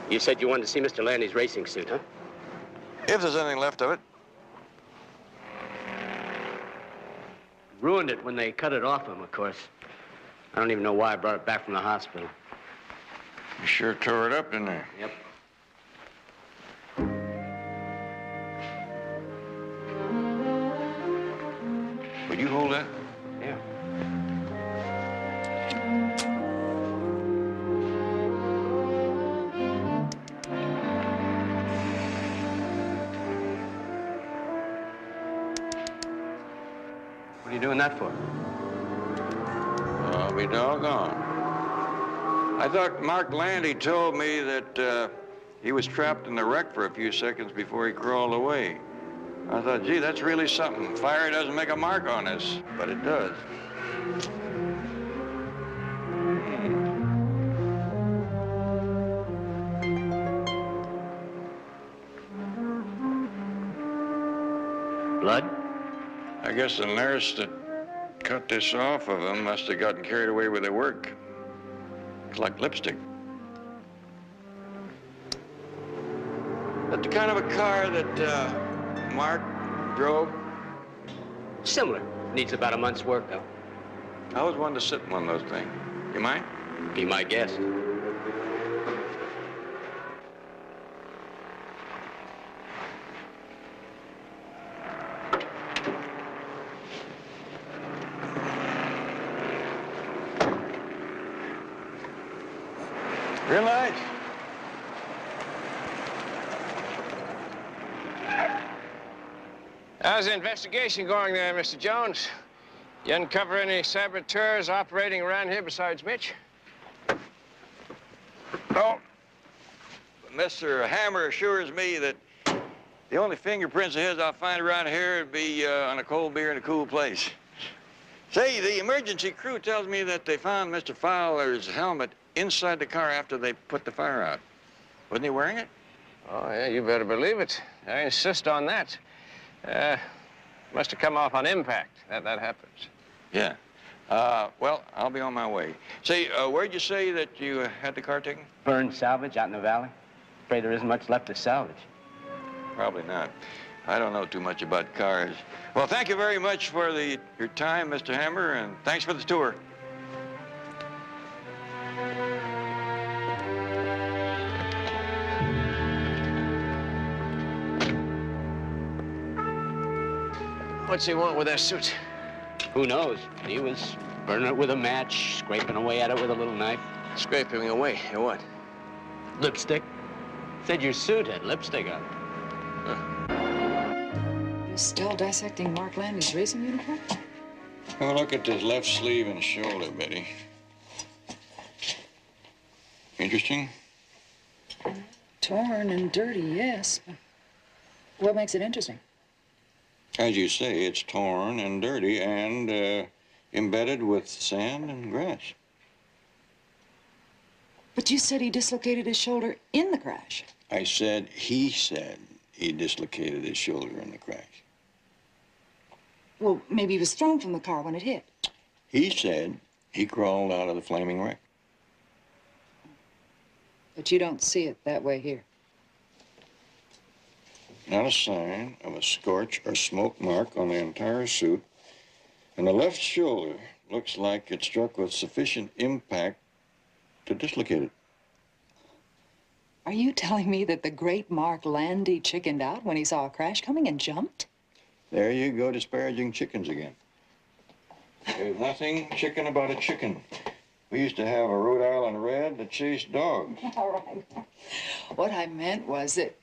You said you wanted to see Mr. Landy's racing suit, huh? If there's anything left of it. Ruined it when they cut it off him, of course. I don't even know why I brought it back from the hospital. You sure tore it up, didn't you? Yep. Would you hold that? Yeah. What are you doing that for? I'll be doggone. I thought Mark Landy told me that he was trapped in the wreck for a few seconds before he crawled away. I thought, gee, that's really something. Fire doesn't make a mark on us, but it does. Blood? I guess the nurse that cut this off of him must have gotten carried away with their work. It's like lipstick. That the kind of a car that Mark drove? Similar. Needs about a month's work, though. I always wanted to sit in one of those things. You mind? Be my guest. Real nice. How's the investigation going there, Mr. Jones? You uncover any saboteurs operating around here besides Mitch? No. But Mr. Hammer assures me that the only fingerprints of his I'll find around here would be on a cold beer in a cool place. Say, the emergency crew tells me that they found Mr. Fowler's helmet inside the car after they put the fire out. Wasn't he wearing it? Oh, yeah, you better believe it. I insist on that. Must have come off on impact. That happens. Yeah. Well, I'll be on my way. Say, where'd you say that you had the car taken? Burned salvage out in the valley. Afraid there isn't much left to salvage. Probably not. I don't know too much about cars. Well, thank you very much for your time, Mr. Hammer, and thanks for the tour. What's he want with that suit? Who knows? He was burning it with a match, scraping away at it with a little knife. Scraping away at what? Lipstick. Said your suit had lipstick on it. You're still dissecting Mark Landy's racing uniform? Have a look at this left sleeve and shoulder, Betty. Interesting? Torn and dirty, yes. But what makes it interesting? As you say, it's torn and dirty and embedded with sand and grass. But you said he dislocated his shoulder in the crash. I said he dislocated his shoulder in the crash. Well, maybe he was thrown from the car when it hit. He said he crawled out of the flaming wreck. But you don't see it that way here. Not a sign of a scorch or smoke mark on the entire suit, and the left shoulder looks like it struck with sufficient impact to dislocate it. Are you telling me that the great Mark Landy chickened out when he saw a crash coming and jumped? There you go, disparaging chickens again. There's nothing chicken about a chicken. We used to have a Rhode Island Red that chased dogs. All right. What I meant was that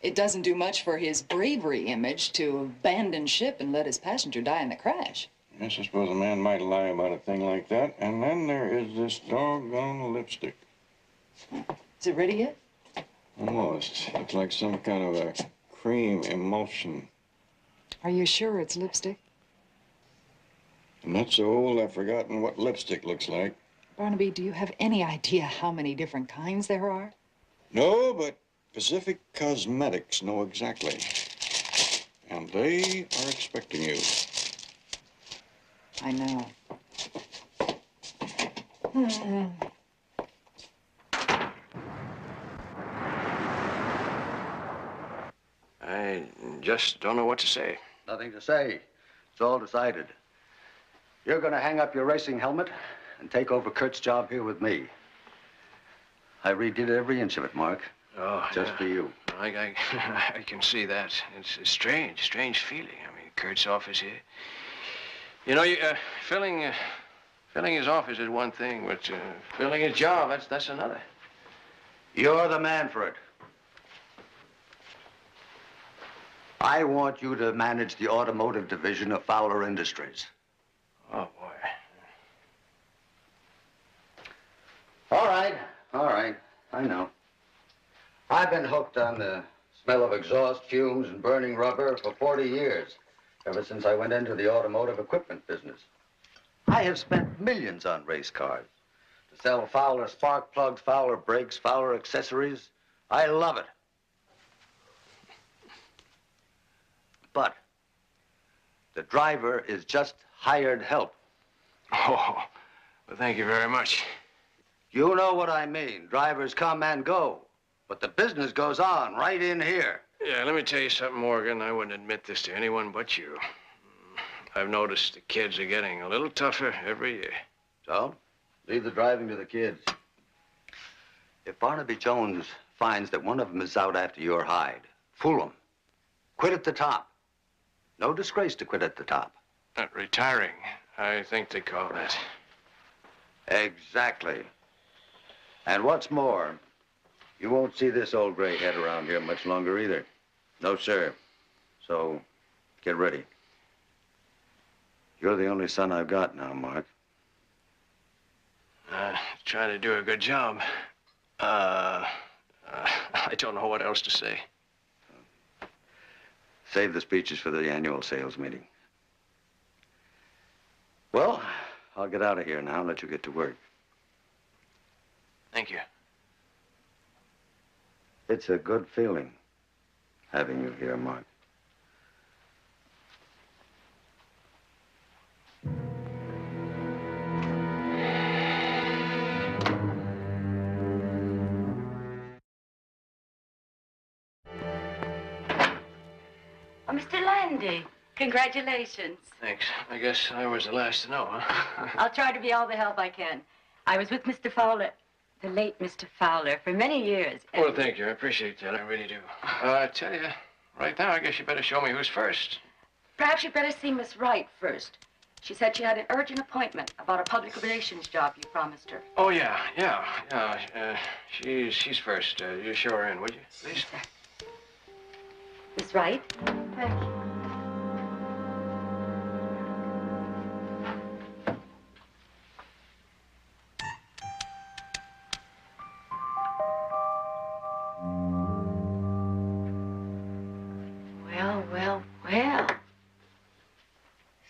it doesn't do much for his bravery image to abandon ship and let his passenger die in the crash. Yes, I suppose a man might lie about a thing like that. And then there is this doggone lipstick. Is it ready yet? Almost. Looks like some kind of a cream emulsion. Are you sure it's lipstick? I'm not so old I've forgotten what lipstick looks like. Barnaby, do you have any idea how many different kinds there are? No, but Pacific Cosmetics know exactly. And they are expecting you. I know. I just don't know what to say. Nothing to say. It's all decided. You're going to hang up your racing helmet and take over Kurt's job here with me. I redid every inch of it, Mark. Oh, just for you. I can see that. It's a strange feeling. I mean, Kurt's office here. You know, filling his office is one thing, but filling his job, that's another. You're the man for it. I want you to manage the automotive division of Fowler Industries. Oh, boy. All right. I know. I've been hooked on the smell of exhaust fumes and burning rubber for 40 years, ever since I went into the automotive equipment business. I have spent millions on race cars to sell Fowler spark plugs, Fowler brakes, Fowler accessories. I love it. But the driver is just hired help. Oh, well, thank you very much. You know what I mean. Drivers come and go, but the business goes on right in here. Yeah, let me tell you something, Morgan. I wouldn't admit this to anyone but you. I've noticed the kids are getting a little tougher every year. So, leave the driving to the kids. If Barnaby Jones finds that one of them is out after your hide, fool him. Quit at the top. No disgrace to quit at the top. Not retiring, I think they call that. Exactly. And what's more, you won't see this old gray head around here much longer either. No, sir. So, get ready. You're the only son I've got now, Mark. Trying to do a good job. I don't know what else to say. Save the speeches for the annual sales meeting. Well, I'll get out of here now and let you get to work. Thank you. It's a good feeling having you here, Mark. Oh, Mr. Landy, congratulations. Thanks. I guess I was the last to know, huh? I'll try to be all the help I can. I was with Mr. Fowler, the late Mr. Fowler, for many years. Well, thank you. I appreciate that. I really do. I tell you, right now, I guess you better show me who's first. Perhaps you'd better see Miss Wright first. She said she had an urgent appointment about a public relations job you promised her. Oh, yeah. She's first. You show her in, would you, please? Miss Wright? Thank you. Well.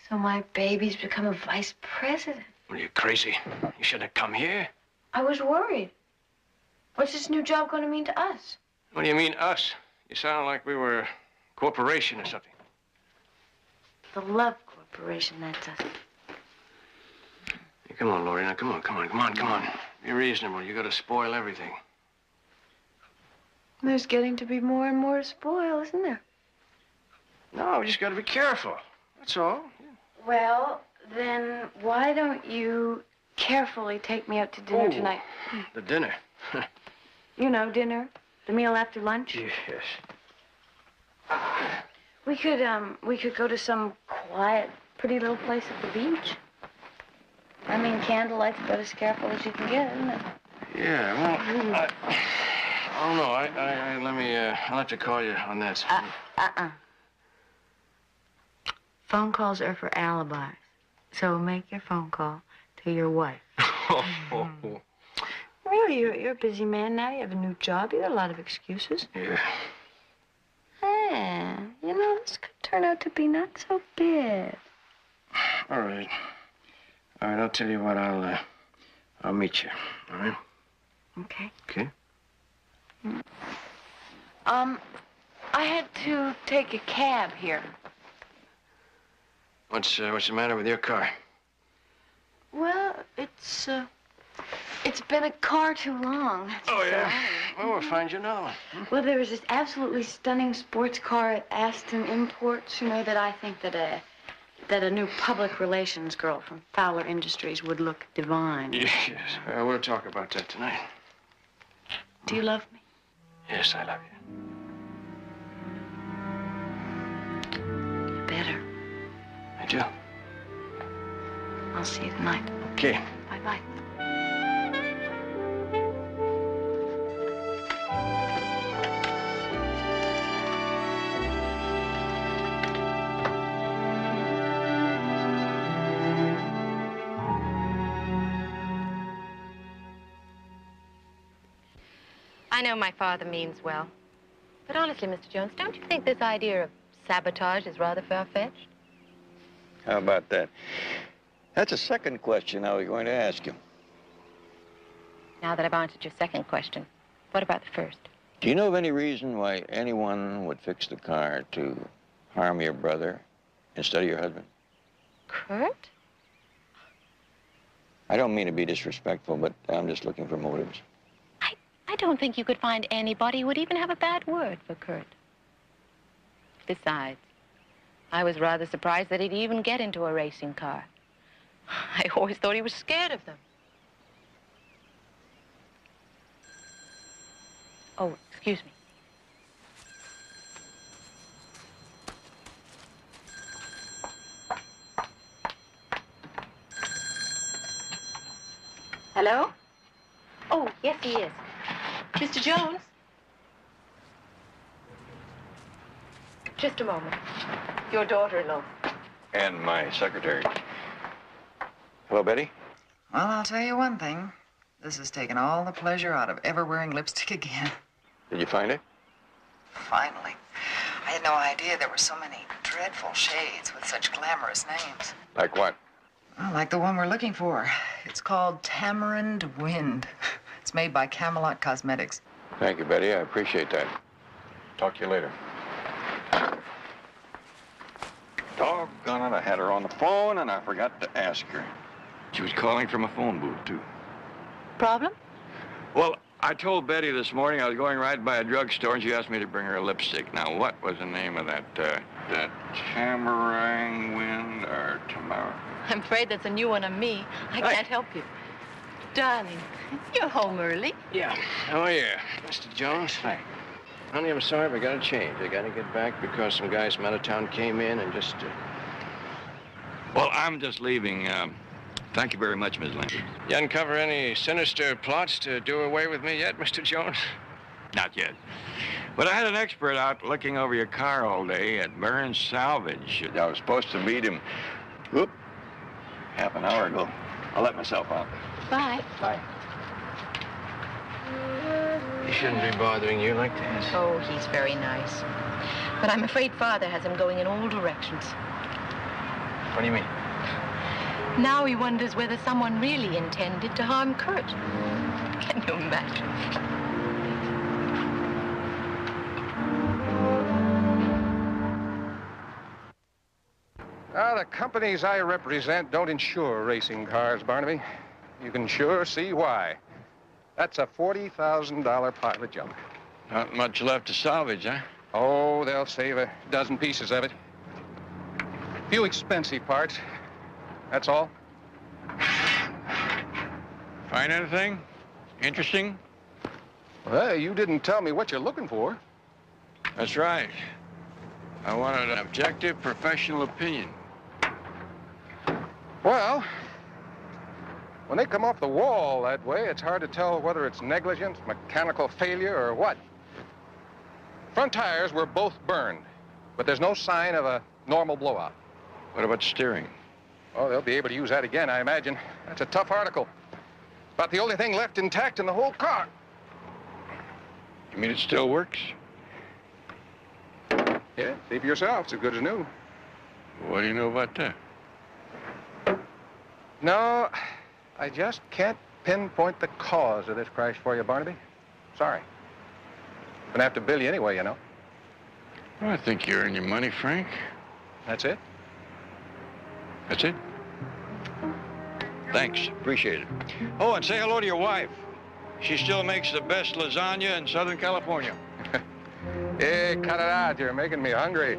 So my baby's become a vice president. Are you crazy? You shouldn't have come here. I was worried. What's this new job going to mean to us? What do you mean, us? You sound like we were a corporation or something. The Love Corporation, that's us. Hey, come on, Laurie. Now, come on. Be reasonable. You gotta spoil everything. There's getting to be more and more to spoil, isn't there? No, we just gotta be careful. That's all. Well, then why don't you carefully take me out to dinner tonight? The dinner. You know, dinner. The meal after lunch. Yes. We could go to some quiet, pretty little place at the beach. I mean, candlelight's about as careful as you can get, isn't it? Yeah, well, I don't know. I'll have to call you on that. Phone calls are for alibis. So make your phone call to your wife. Really, you're a busy man now. You have a new job. You got a lot of excuses. Yeah. Yeah, you know, this could turn out to be not so bad. All right, I'll tell you what, I'll meet you, all right? Okay. Okay. I had to take a cab here. What's the matter with your car? Well, it's been a car too long. Oh, yeah? Well, we'll find you another one. Well, there was this absolutely stunning sports car at Aston Imports, you know, that I think that a new public relations girl from Fowler Industries would look divine. Yes. We'll talk about that tonight. Do you love me? Yes, I love you. You better. I do. I'll see you tonight. Okay. Bye-bye. I know my father means well. But honestly, Mr. Jones, don't you think this idea of sabotage is rather far-fetched? How about that? That's a second question I was going to ask you. Now that I've answered your second question, what about the first? Do you know of any reason why anyone would fix the car to harm your brother instead of your husband? Kurt? I don't mean to be disrespectful, but I'm just looking for motives. I don't think you could find anybody who would even have a bad word for Kurt. Besides, I was rather surprised that he'd even get into a racing car. I always thought he was scared of them. Oh, excuse me. Hello? Oh, yes, he is. Mr. Jones? Just a moment. Your daughter-in-law. And my secretary. Hello, Betty? Well, I'll tell you one thing. This has taken all the pleasure out of ever wearing lipstick again. Did you find it? Finally. I had no idea there were so many dreadful shades with such glamorous names. Like what? I like the one we're looking for. It's called Tamarind Wind. It's made by Camelot Cosmetics. Thank you, Betty. I appreciate that. Talk to you later. Doggone it, I had her on the phone and I forgot to ask her. She was calling from a phone booth, too. Problem? Well, I told Betty this morning I was going right by a drugstore and she asked me to bring her a lipstick. Now, what was the name of that Tamarang Wind or Tamara? I'm afraid that's a new one on me. I can't help you. Darling, you're home early. Yeah. Oh, yeah. Mr. Jones? Hi. Honey, I'm sorry, but I gotta change. I gotta get back because some guys from out of town came in and just... Well, I'm just leaving. Thank you very much, Ms. Lindsay. You uncover any sinister plots to do away with me yet, Mr. Jones? Not yet. But I had an expert out looking over your car all day at Burns Salvage. I was supposed to meet him, whoop, half an hour ago. I'll let myself out. Bye. Bye. He shouldn't be bothering you like this. Oh, he's very nice. But I'm afraid Father has him going in all directions. What do you mean? Now he wonders whether someone really intended to harm Kurt. Can you imagine? The companies I represent don't insure racing cars, Barnaby. You can sure see why. That's a $40,000 pile of junk. Not much left to salvage, huh? Oh, they'll save a dozen pieces of it. Few expensive parts. That's all. Find anything interesting? Well, you didn't tell me what you're looking for. That's right. I wanted an objective professional opinion. Well, when they come off the wall that way, it's hard to tell whether it's negligence, mechanical failure, or what. Front tires were both burned, but there's no sign of a normal blowout. What about steering? Oh, they'll be able to use that again, I imagine. That's a tough article. About the only thing left intact in the whole car. You mean it still works? Yeah, see for yourself. It's as good as new. What do you know about that? No, I just can't pinpoint the cause of this crash for you, Barnaby. Sorry. Gonna have to bill you anyway, you know. Well, I think you earned your money, Frank. That's it? That's it? Thanks. Appreciate it. Oh, and say hello to your wife. She still makes the best lasagna in Southern California. Hey, cut it out. You're making me hungry.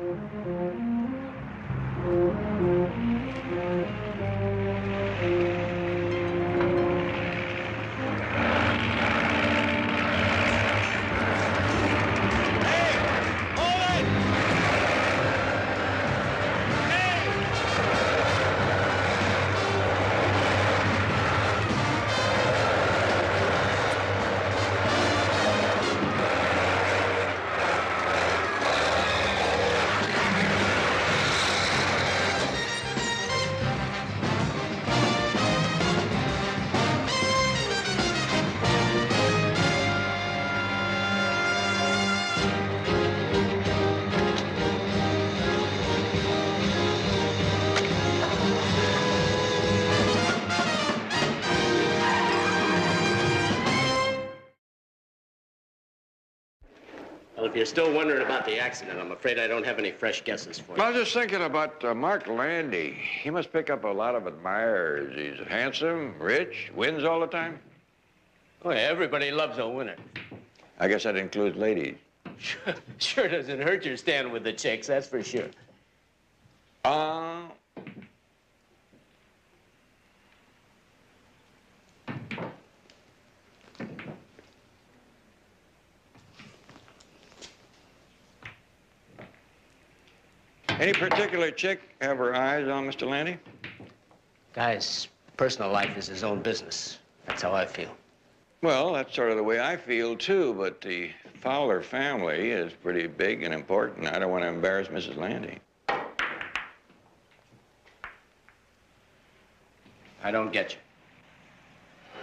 Well, if you're still wondering about the accident, I'm afraid I don't have any fresh guesses for you. I was just thinking about Mark Landy. He must pick up a lot of admirers. He's handsome, rich, wins all the time. Oh, yeah, everybody loves a winner. I guess that includes ladies. Sure doesn't hurt your stand with the chicks, that's for sure. Any particular chick have her eyes on Mr. Landy? Guy's personal life is his own business. That's how I feel. Well, that's sort of the way I feel, too, but the Fowler family is pretty big and important. I don't want to embarrass Mrs. Landy. I don't get you.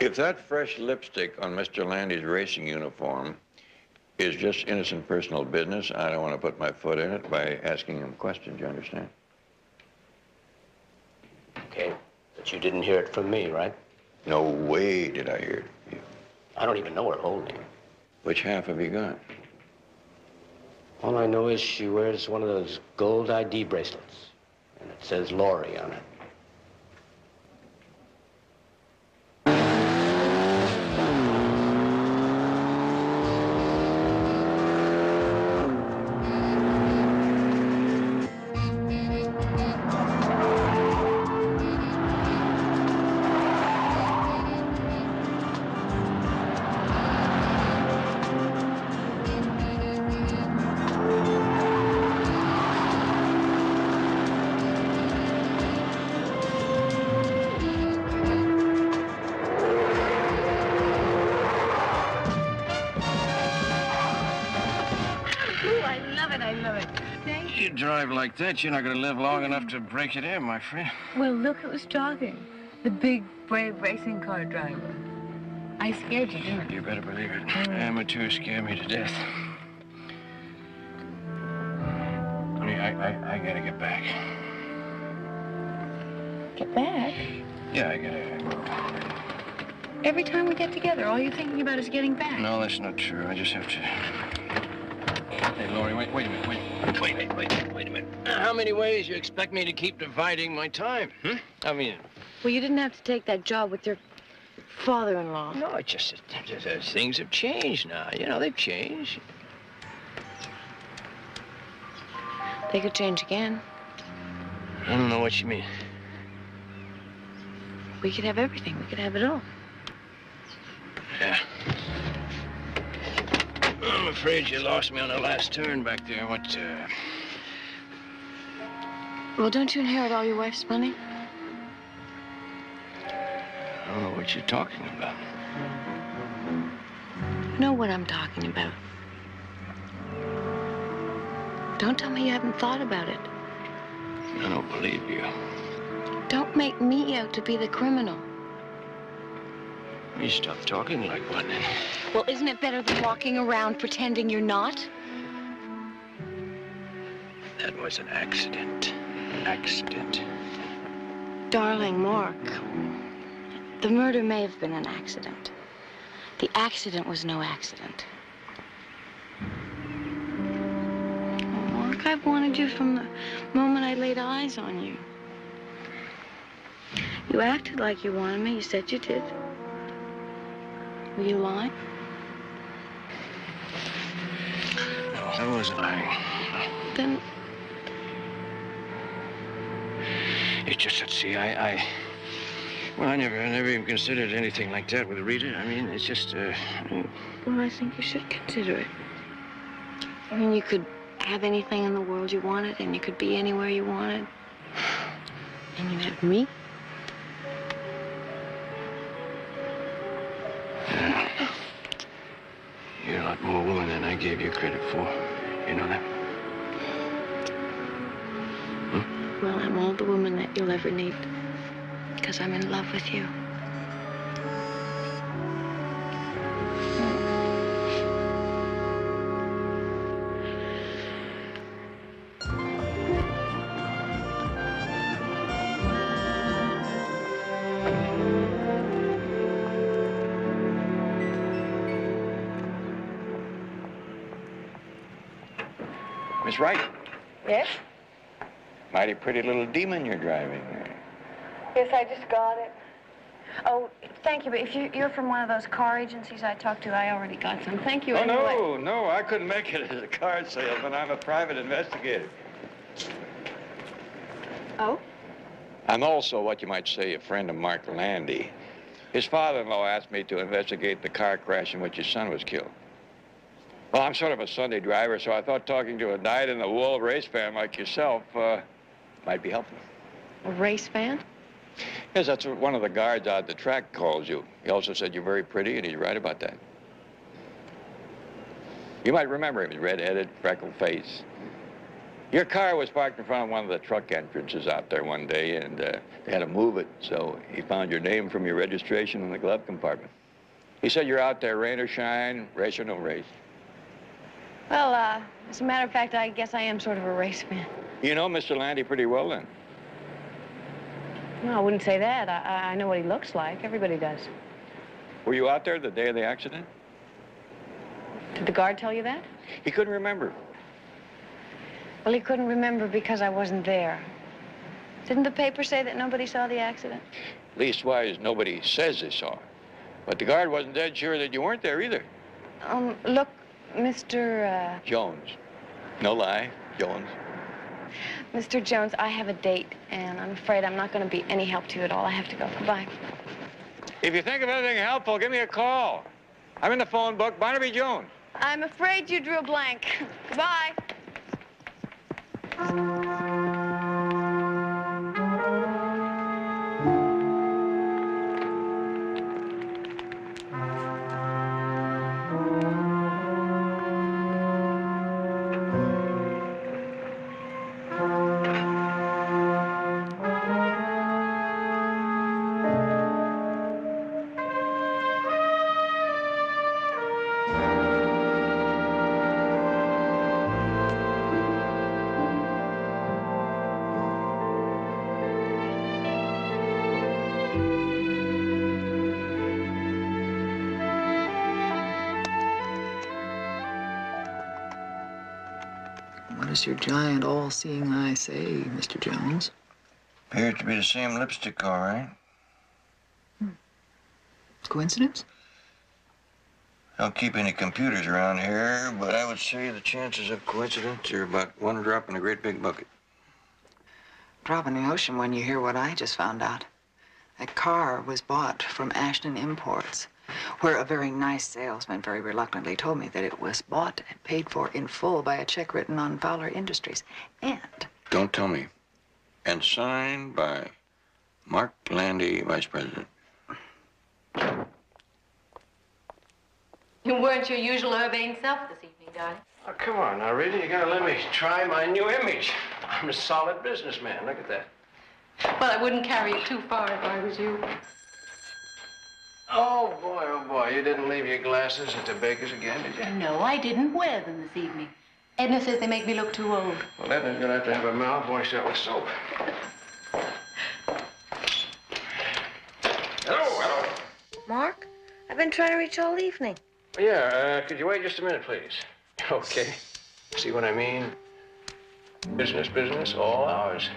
If that fresh lipstick on Mr. Landy's racing uniform is just innocent personal business, I don't want to put my foot in it by asking him questions, you understand? Okay, but But you didn't hear it from me, right? No way did I hear it. I don't even know her whole name. Which half have you got? All I know is she wears one of those gold ID bracelets, and it says Laurie on it. You drive like that, you're not going to live long enough to break it in, my friend. Well, look who's talking. The big, brave racing car driver. I scared you, didn't I? You better believe it. Amateurs scare me to death. Honey, I gotta get back. Get back? Yeah, I gotta... Every time we get together, all you're thinking about is getting back. No, that's not true. I just have to... Hey, Laurie, wait a minute, wait a minute. How many ways you expect me to keep dividing my time, I mean... Well, you didn't have to take that job with your father-in-law. No, it's just things have changed now. You know, they've changed. They could change again. I don't know what you mean. We could have everything. We could have it all. Yeah. I'm afraid you lost me on the last turn back there. What, Well, don't you inherit all your wife's money? I don't know what you're talking about. You know what I'm talking about. Don't tell me you haven't thought about it. I don't believe you. Don't make me out to be the criminal. You stop talking like one. Well, isn't it better than walking around pretending you're not? That was an accident. An accident. Darling Mark, the murder may have been an accident. The accident was no accident. Oh, Mark, I've wanted you from the moment I laid eyes on you. You acted like you wanted me. You said you did. Were you lying? No, I wasn't lying. Then... It's just that, see, well, I never even considered anything like that with Rita. I mean, it's just, Well, I think you should consider it. I mean, you could have anything in the world you wanted, and you could be anywhere you wanted. And you'd have me. You're a lot more woman than I gave you credit for. You know that? Well, I'm all the woman that you'll ever need. Because I'm in love with you. Miss Wright, Yes? mighty pretty little demon you're driving there. Yes, I just got it. Oh, thank you, but if you're from one of those car agencies I talked to, I already got some. Thank you Oh, anyway. no, I couldn't make it as a car salesman. I'm a private investigator. Oh? I'm also what you might say a friend of Mark Landy. His father-in-law asked me to investigate the car crash in which his son was killed. Well, I'm sort of a Sunday driver, so I thought talking to a dyed-in-the-wool race fan like yourself might be helpful. A race fan? Yes, that's what one of the guards out at the track calls you. He also said you're very pretty, and he's right about that. You might remember him. He's red-headed, freckled face. Your car was parked in front of one of the truck entrances out there one day, and they had to move it, so he found your name from your registration in the glove compartment. He said you're out there, rain or shine, race or no race. Well, as a matter of fact, I guess I am sort of a race fan. You know Mr. Landy pretty well, then? No, I wouldn't say that. I know what he looks like. Everybody does. Were you out there the day of the accident? Did the guard tell you that? He couldn't remember. Well, he couldn't remember because I wasn't there. Didn't the paper say that nobody saw the accident? Leastwise, nobody says they saw it. But the guard wasn't dead sure that you weren't there either. Look, Mr. Jones. No lie, Jones. Mr. Jones, I have a date, and I'm afraid I'm not going to be any help to you at all. I have to go. Goodbye. If you think of anything helpful, give me a call. I'm in the phone book, Barnaby Jones. I'm afraid you drew a blank. Goodbye. What does your giant all-seeing eye say, Mr. Jones? Appears to be the same lipstick, all right. Coincidence? Don't keep any computers around here, but I would say the chances of coincidence are about one drop in a great big bucket. Drop in the ocean when you hear what I just found out. That car was bought from Ashton Imports, where a very nice salesman very reluctantly told me that it was bought and paid for in full by a check written on Fowler Industries. And... Don't tell me. And signed by Mark Landy, Vice President. You weren't your usual urbane self this evening, darling. Oh, come on now, Rita. You gotta let me try my new image. I'm a solid businessman. Look at that. Well, I wouldn't carry it too far if I was you. Oh, boy. You didn't leave your glasses at the baker's again, did you? No, I didn't wear them this evening. Edna says they make me look too old. Well, Edna's gonna have to have her mouth washed out with soap. Hello. Mark, I've been trying to reach all evening. Yeah, could you wait just a minute, please? Okay. See what I mean? Business, all ours.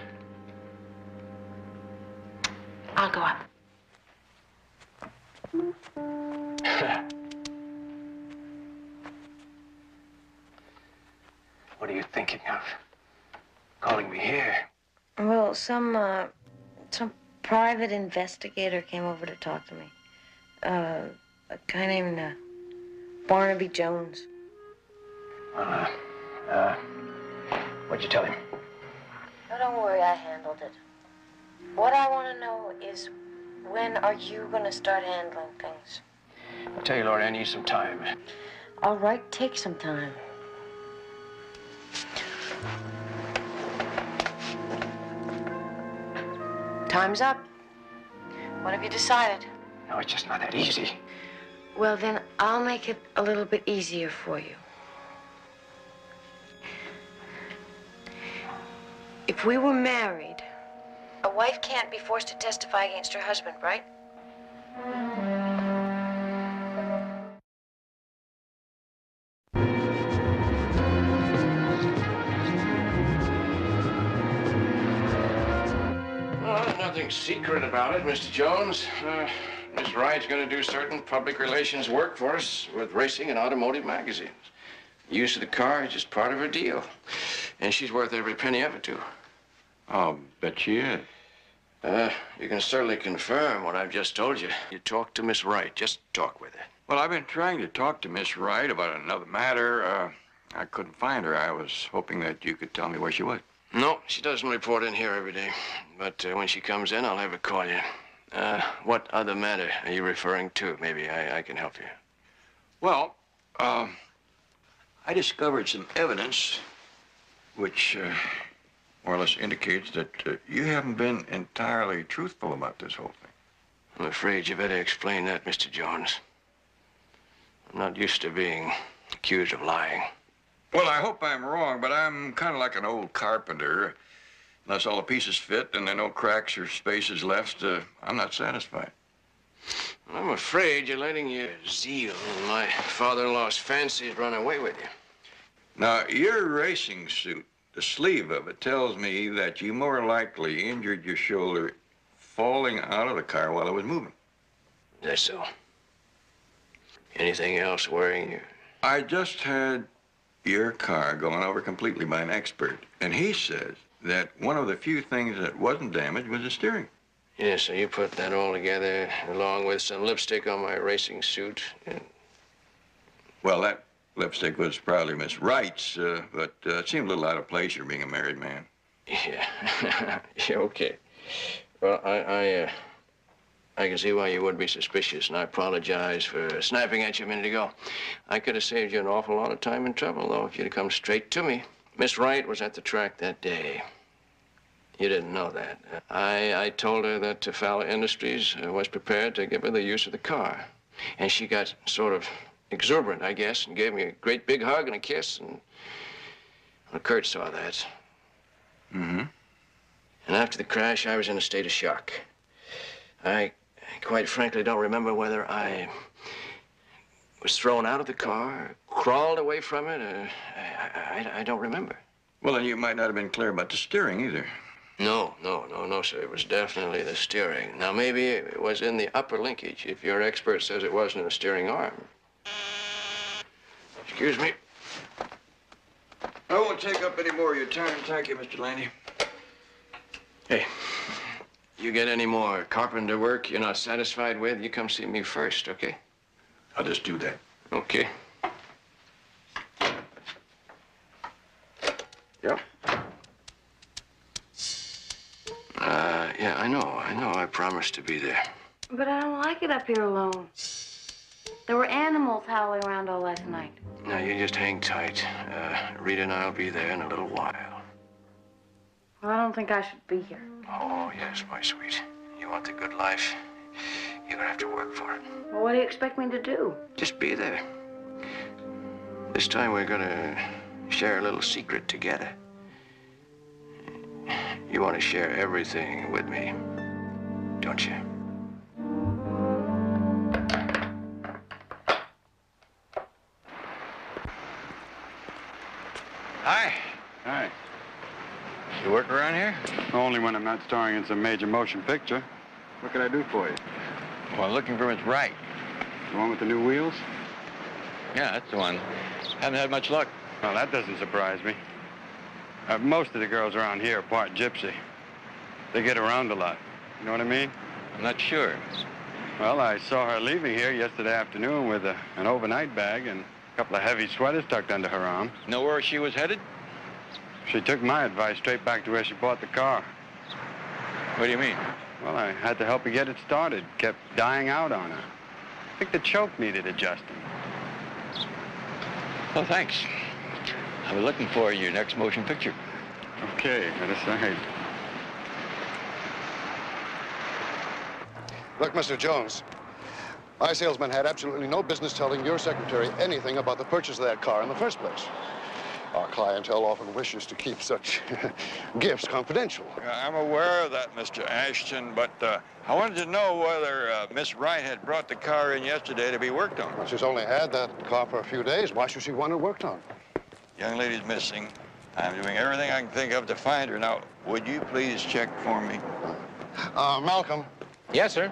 I'll go up. What are you thinking of? Calling me here? Well, some private investigator came over to talk to me. A guy named Barnaby Jones. What'd you tell him? Oh, don't worry, I handled it. What I want to know is, when are you going to start handling things? I'll tell you, Lord, I need some time. All right, take some time. Time's up. What have you decided? No, it's just not that easy. Well, then I'll make it a little bit easier for you. If we were married, a wife can't be forced to testify against her husband, right? Well, there's nothing secret about it, Mr. Jones. Miss Wright's going to do certain public relations work for us with racing and automotive magazines. The use of the car is just part of her deal. And she's worth every penny of it, too. I'll bet she is. You can certainly confirm what I've just told you. You talk to Miss Wright. Just talk with her. Well, I've been trying to talk to Miss Wright about another matter. I couldn't find her. I was hoping that you could tell me where she was. No, she doesn't report in here every day. But when she comes in, I'll have her call you. What other matter are you referring to? Maybe I can help you. Well, I discovered some evidence which more or less indicates that you haven't been entirely truthful about this whole thing. I'm afraid you better explain that, Mr. Jones. I'm not used to being accused of lying. Well, I hope I'm wrong, but I'm kind of like an old carpenter. Unless all the pieces fit and there are no cracks or spaces left, I'm not satisfied. I'm afraid you're letting your zeal and my father-in-law's fancies run away with you. Now, your racing suit, the sleeve of it tells me that you more likely injured your shoulder falling out of the car while it was moving. Is that so? Anything else worrying you? I just had your car gone over completely by an expert, and he says that one of the few things that wasn't damaged was the steering. Yeah, so you put that all together along with some lipstick on my racing suit. And... Well, that lipstick was probably Miss Wright's, but it seemed a little out of place for being a married man. Yeah. Yeah, okay. Well, I can see why you would be suspicious, and I apologize for snapping at you a minute ago. I could have saved you an awful lot of time and trouble, though, if you'd have come straight to me. Miss Wright was at the track that day. You didn't know that. I told her that Fowler Industries was prepared to give her the use of the car. And she got sort of exuberant, I guess, and gave me a great big hug and a kiss, and well, Kurt saw that. Mm-hmm. And after the crash, I was in a state of shock. I quite frankly don't remember whether I was thrown out of the car, crawled away from it, or I don't remember. Well, then you might not have been clear about the steering either. No, sir. It was definitely the steering. Now, maybe it was in the upper linkage, if your expert says it wasn't in the steering arm. Excuse me. I won't take up any more of your time. Thank you, Mr. Laney. Hey, you get any more carpenter work you're not satisfied with, you come see me first, okay? I'll just do that. Okay. Yeah? Yeah, I know. I promised to be there. But I don't like it up here alone. There were animals howling around all last night. Now, you just hang tight. Rita and I'll be there in a little while. Well, I don't think I should be here. Oh, yes, my sweet. You want the good life, you're gonna have to work for it. Well, what do you expect me to do? Just be there. This time we're gonna share a little secret together. You want to share everything with me, don't you? Hi. Hi. You work around here? Only when I'm not starring in some major motion picture. What can I do for you? Well, I'm looking for Miss Wright. The one with the new wheels? Yeah, that's the one. Haven't had much luck. Well, that doesn't surprise me. Most of the girls around here are part gypsy. They get around a lot. You know what I mean? I'm not sure. Well, I saw her leaving here yesterday afternoon with an overnight bag and a couple of heavy sweaters tucked under her arm. Know where she was headed? She took my advice straight back to where she bought the car. What do you mean? Well, I had to help her get it started. Kept dying out on her. I think the choke needed adjusting. Well, thanks. I'll be looking for your next motion picture. Okay, right aside. Look, Mr. Jones, my salesman had absolutely no business telling your secretary anything about the purchase of that car in the first place. Our clientele often wishes to keep such gifts confidential. I'm aware of that, Mr. Ashton, but I wanted to know whether Miss Wright had brought the car in yesterday to be worked on. Well, she's only had that car for a few days. Why should she want it worked on? Young lady's missing. I'm doing everything I can think of to find her. Now, would you please check for me? Malcolm. Yes, sir.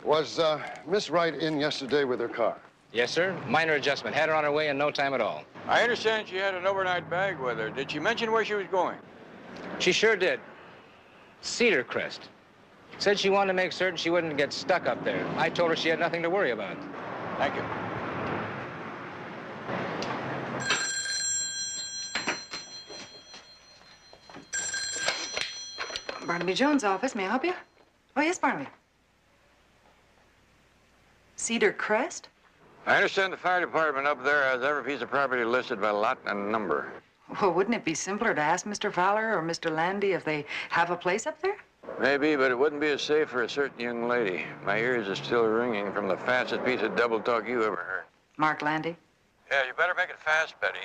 Was Miss Wright in yesterday with her car? Yes, sir. Minor adjustment. Had her on her way in no time at all. I understand she had an overnight bag with her. Did she mention where she was going? She sure did. Cedar Crest. Said she wanted to make certain she wouldn't get stuck up there. I told her she had nothing to worry about. Thank you. Barnaby Jones' office. May I help you? Oh, yes, Barnaby. Cedar Crest? I understand the fire department up there has every piece of property listed by lot and number. Well, wouldn't it be simpler to ask Mr. Fowler or Mr. Landy if they have a place up there? Maybe, but it wouldn't be as safe for a certain young lady. My ears are still ringing from the fastest piece of double talk you ever heard. Mark Landy? Yeah, you better make it fast, Betty.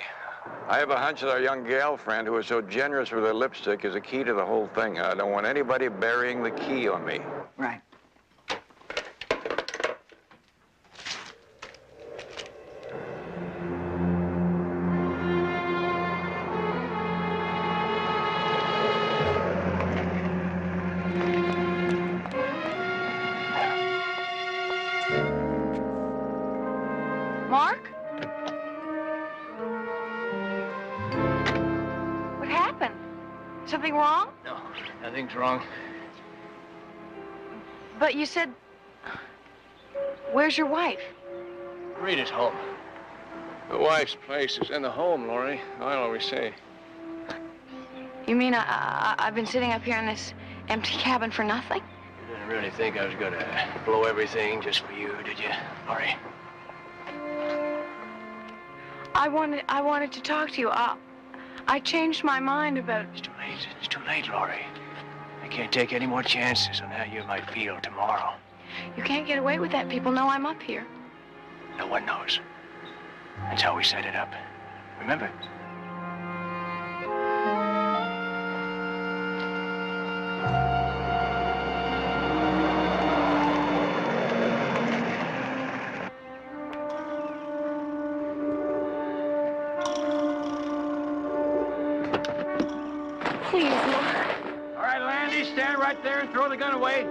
I have a hunch that our young gal friend who was so generous with her lipstick is the key to the whole thing. I don't want anybody burying the key on me. Right. Mark? What happened? Something wrong? No, nothing's wrong. But you said... Where's your wife? Rita's home. The wife's place is in the home, Laurie. I always say. You mean I've been sitting up here in this empty cabin for nothing? You didn't really think I was gonna blow everything just for you, did you, Laurie? I wanted to talk to you. I changed my mind about... It's too late, Laurie. I can't take any more chances on how you might feel tomorrow. You can't get away with that. People know I'm up here. No one knows. That's how we set it up. Remember? Please, Mark. All right, Landy, stand right there and throw the gun away.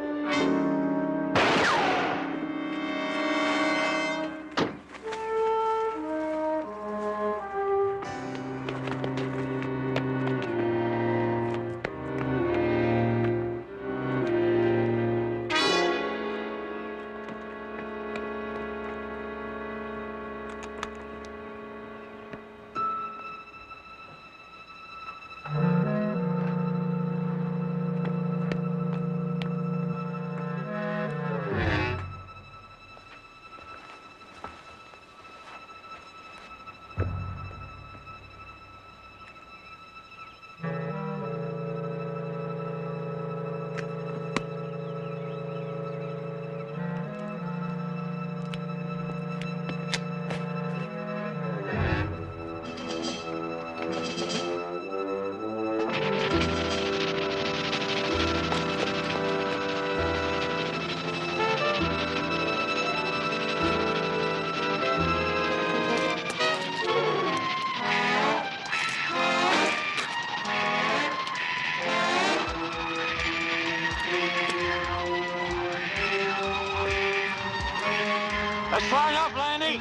That's far enough, Landy.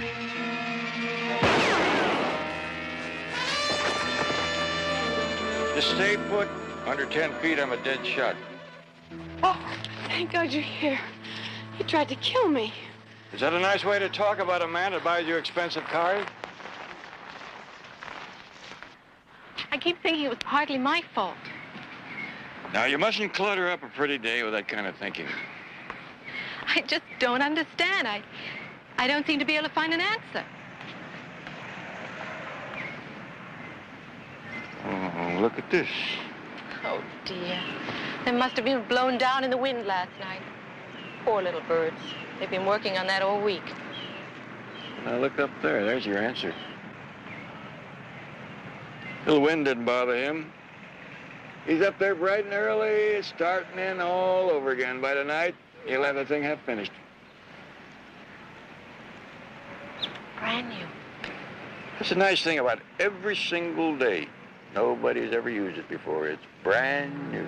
Just stay put. Under 10 feet, I'm a dead shot. Oh, thank God you're here. He tried to kill me. Is that a nice way to talk about a man that buys you expensive cars? I keep thinking it was partly my fault. Now, you mustn't clutter up a pretty day with that kind of thinking. I just don't understand. I don't seem to be able to find an answer. Oh, look at this. Oh, dear. They must have been blown down in the wind last night. Poor little birds. They've been working on that all week. Now, look up there. There's your answer. The wind didn't bother him. He's up there bright and early, starting in all over again. By tonight, he'll have the thing half finished. Brand new. That's the nice thing about every single day. Nobody's ever used it before. It's brand new.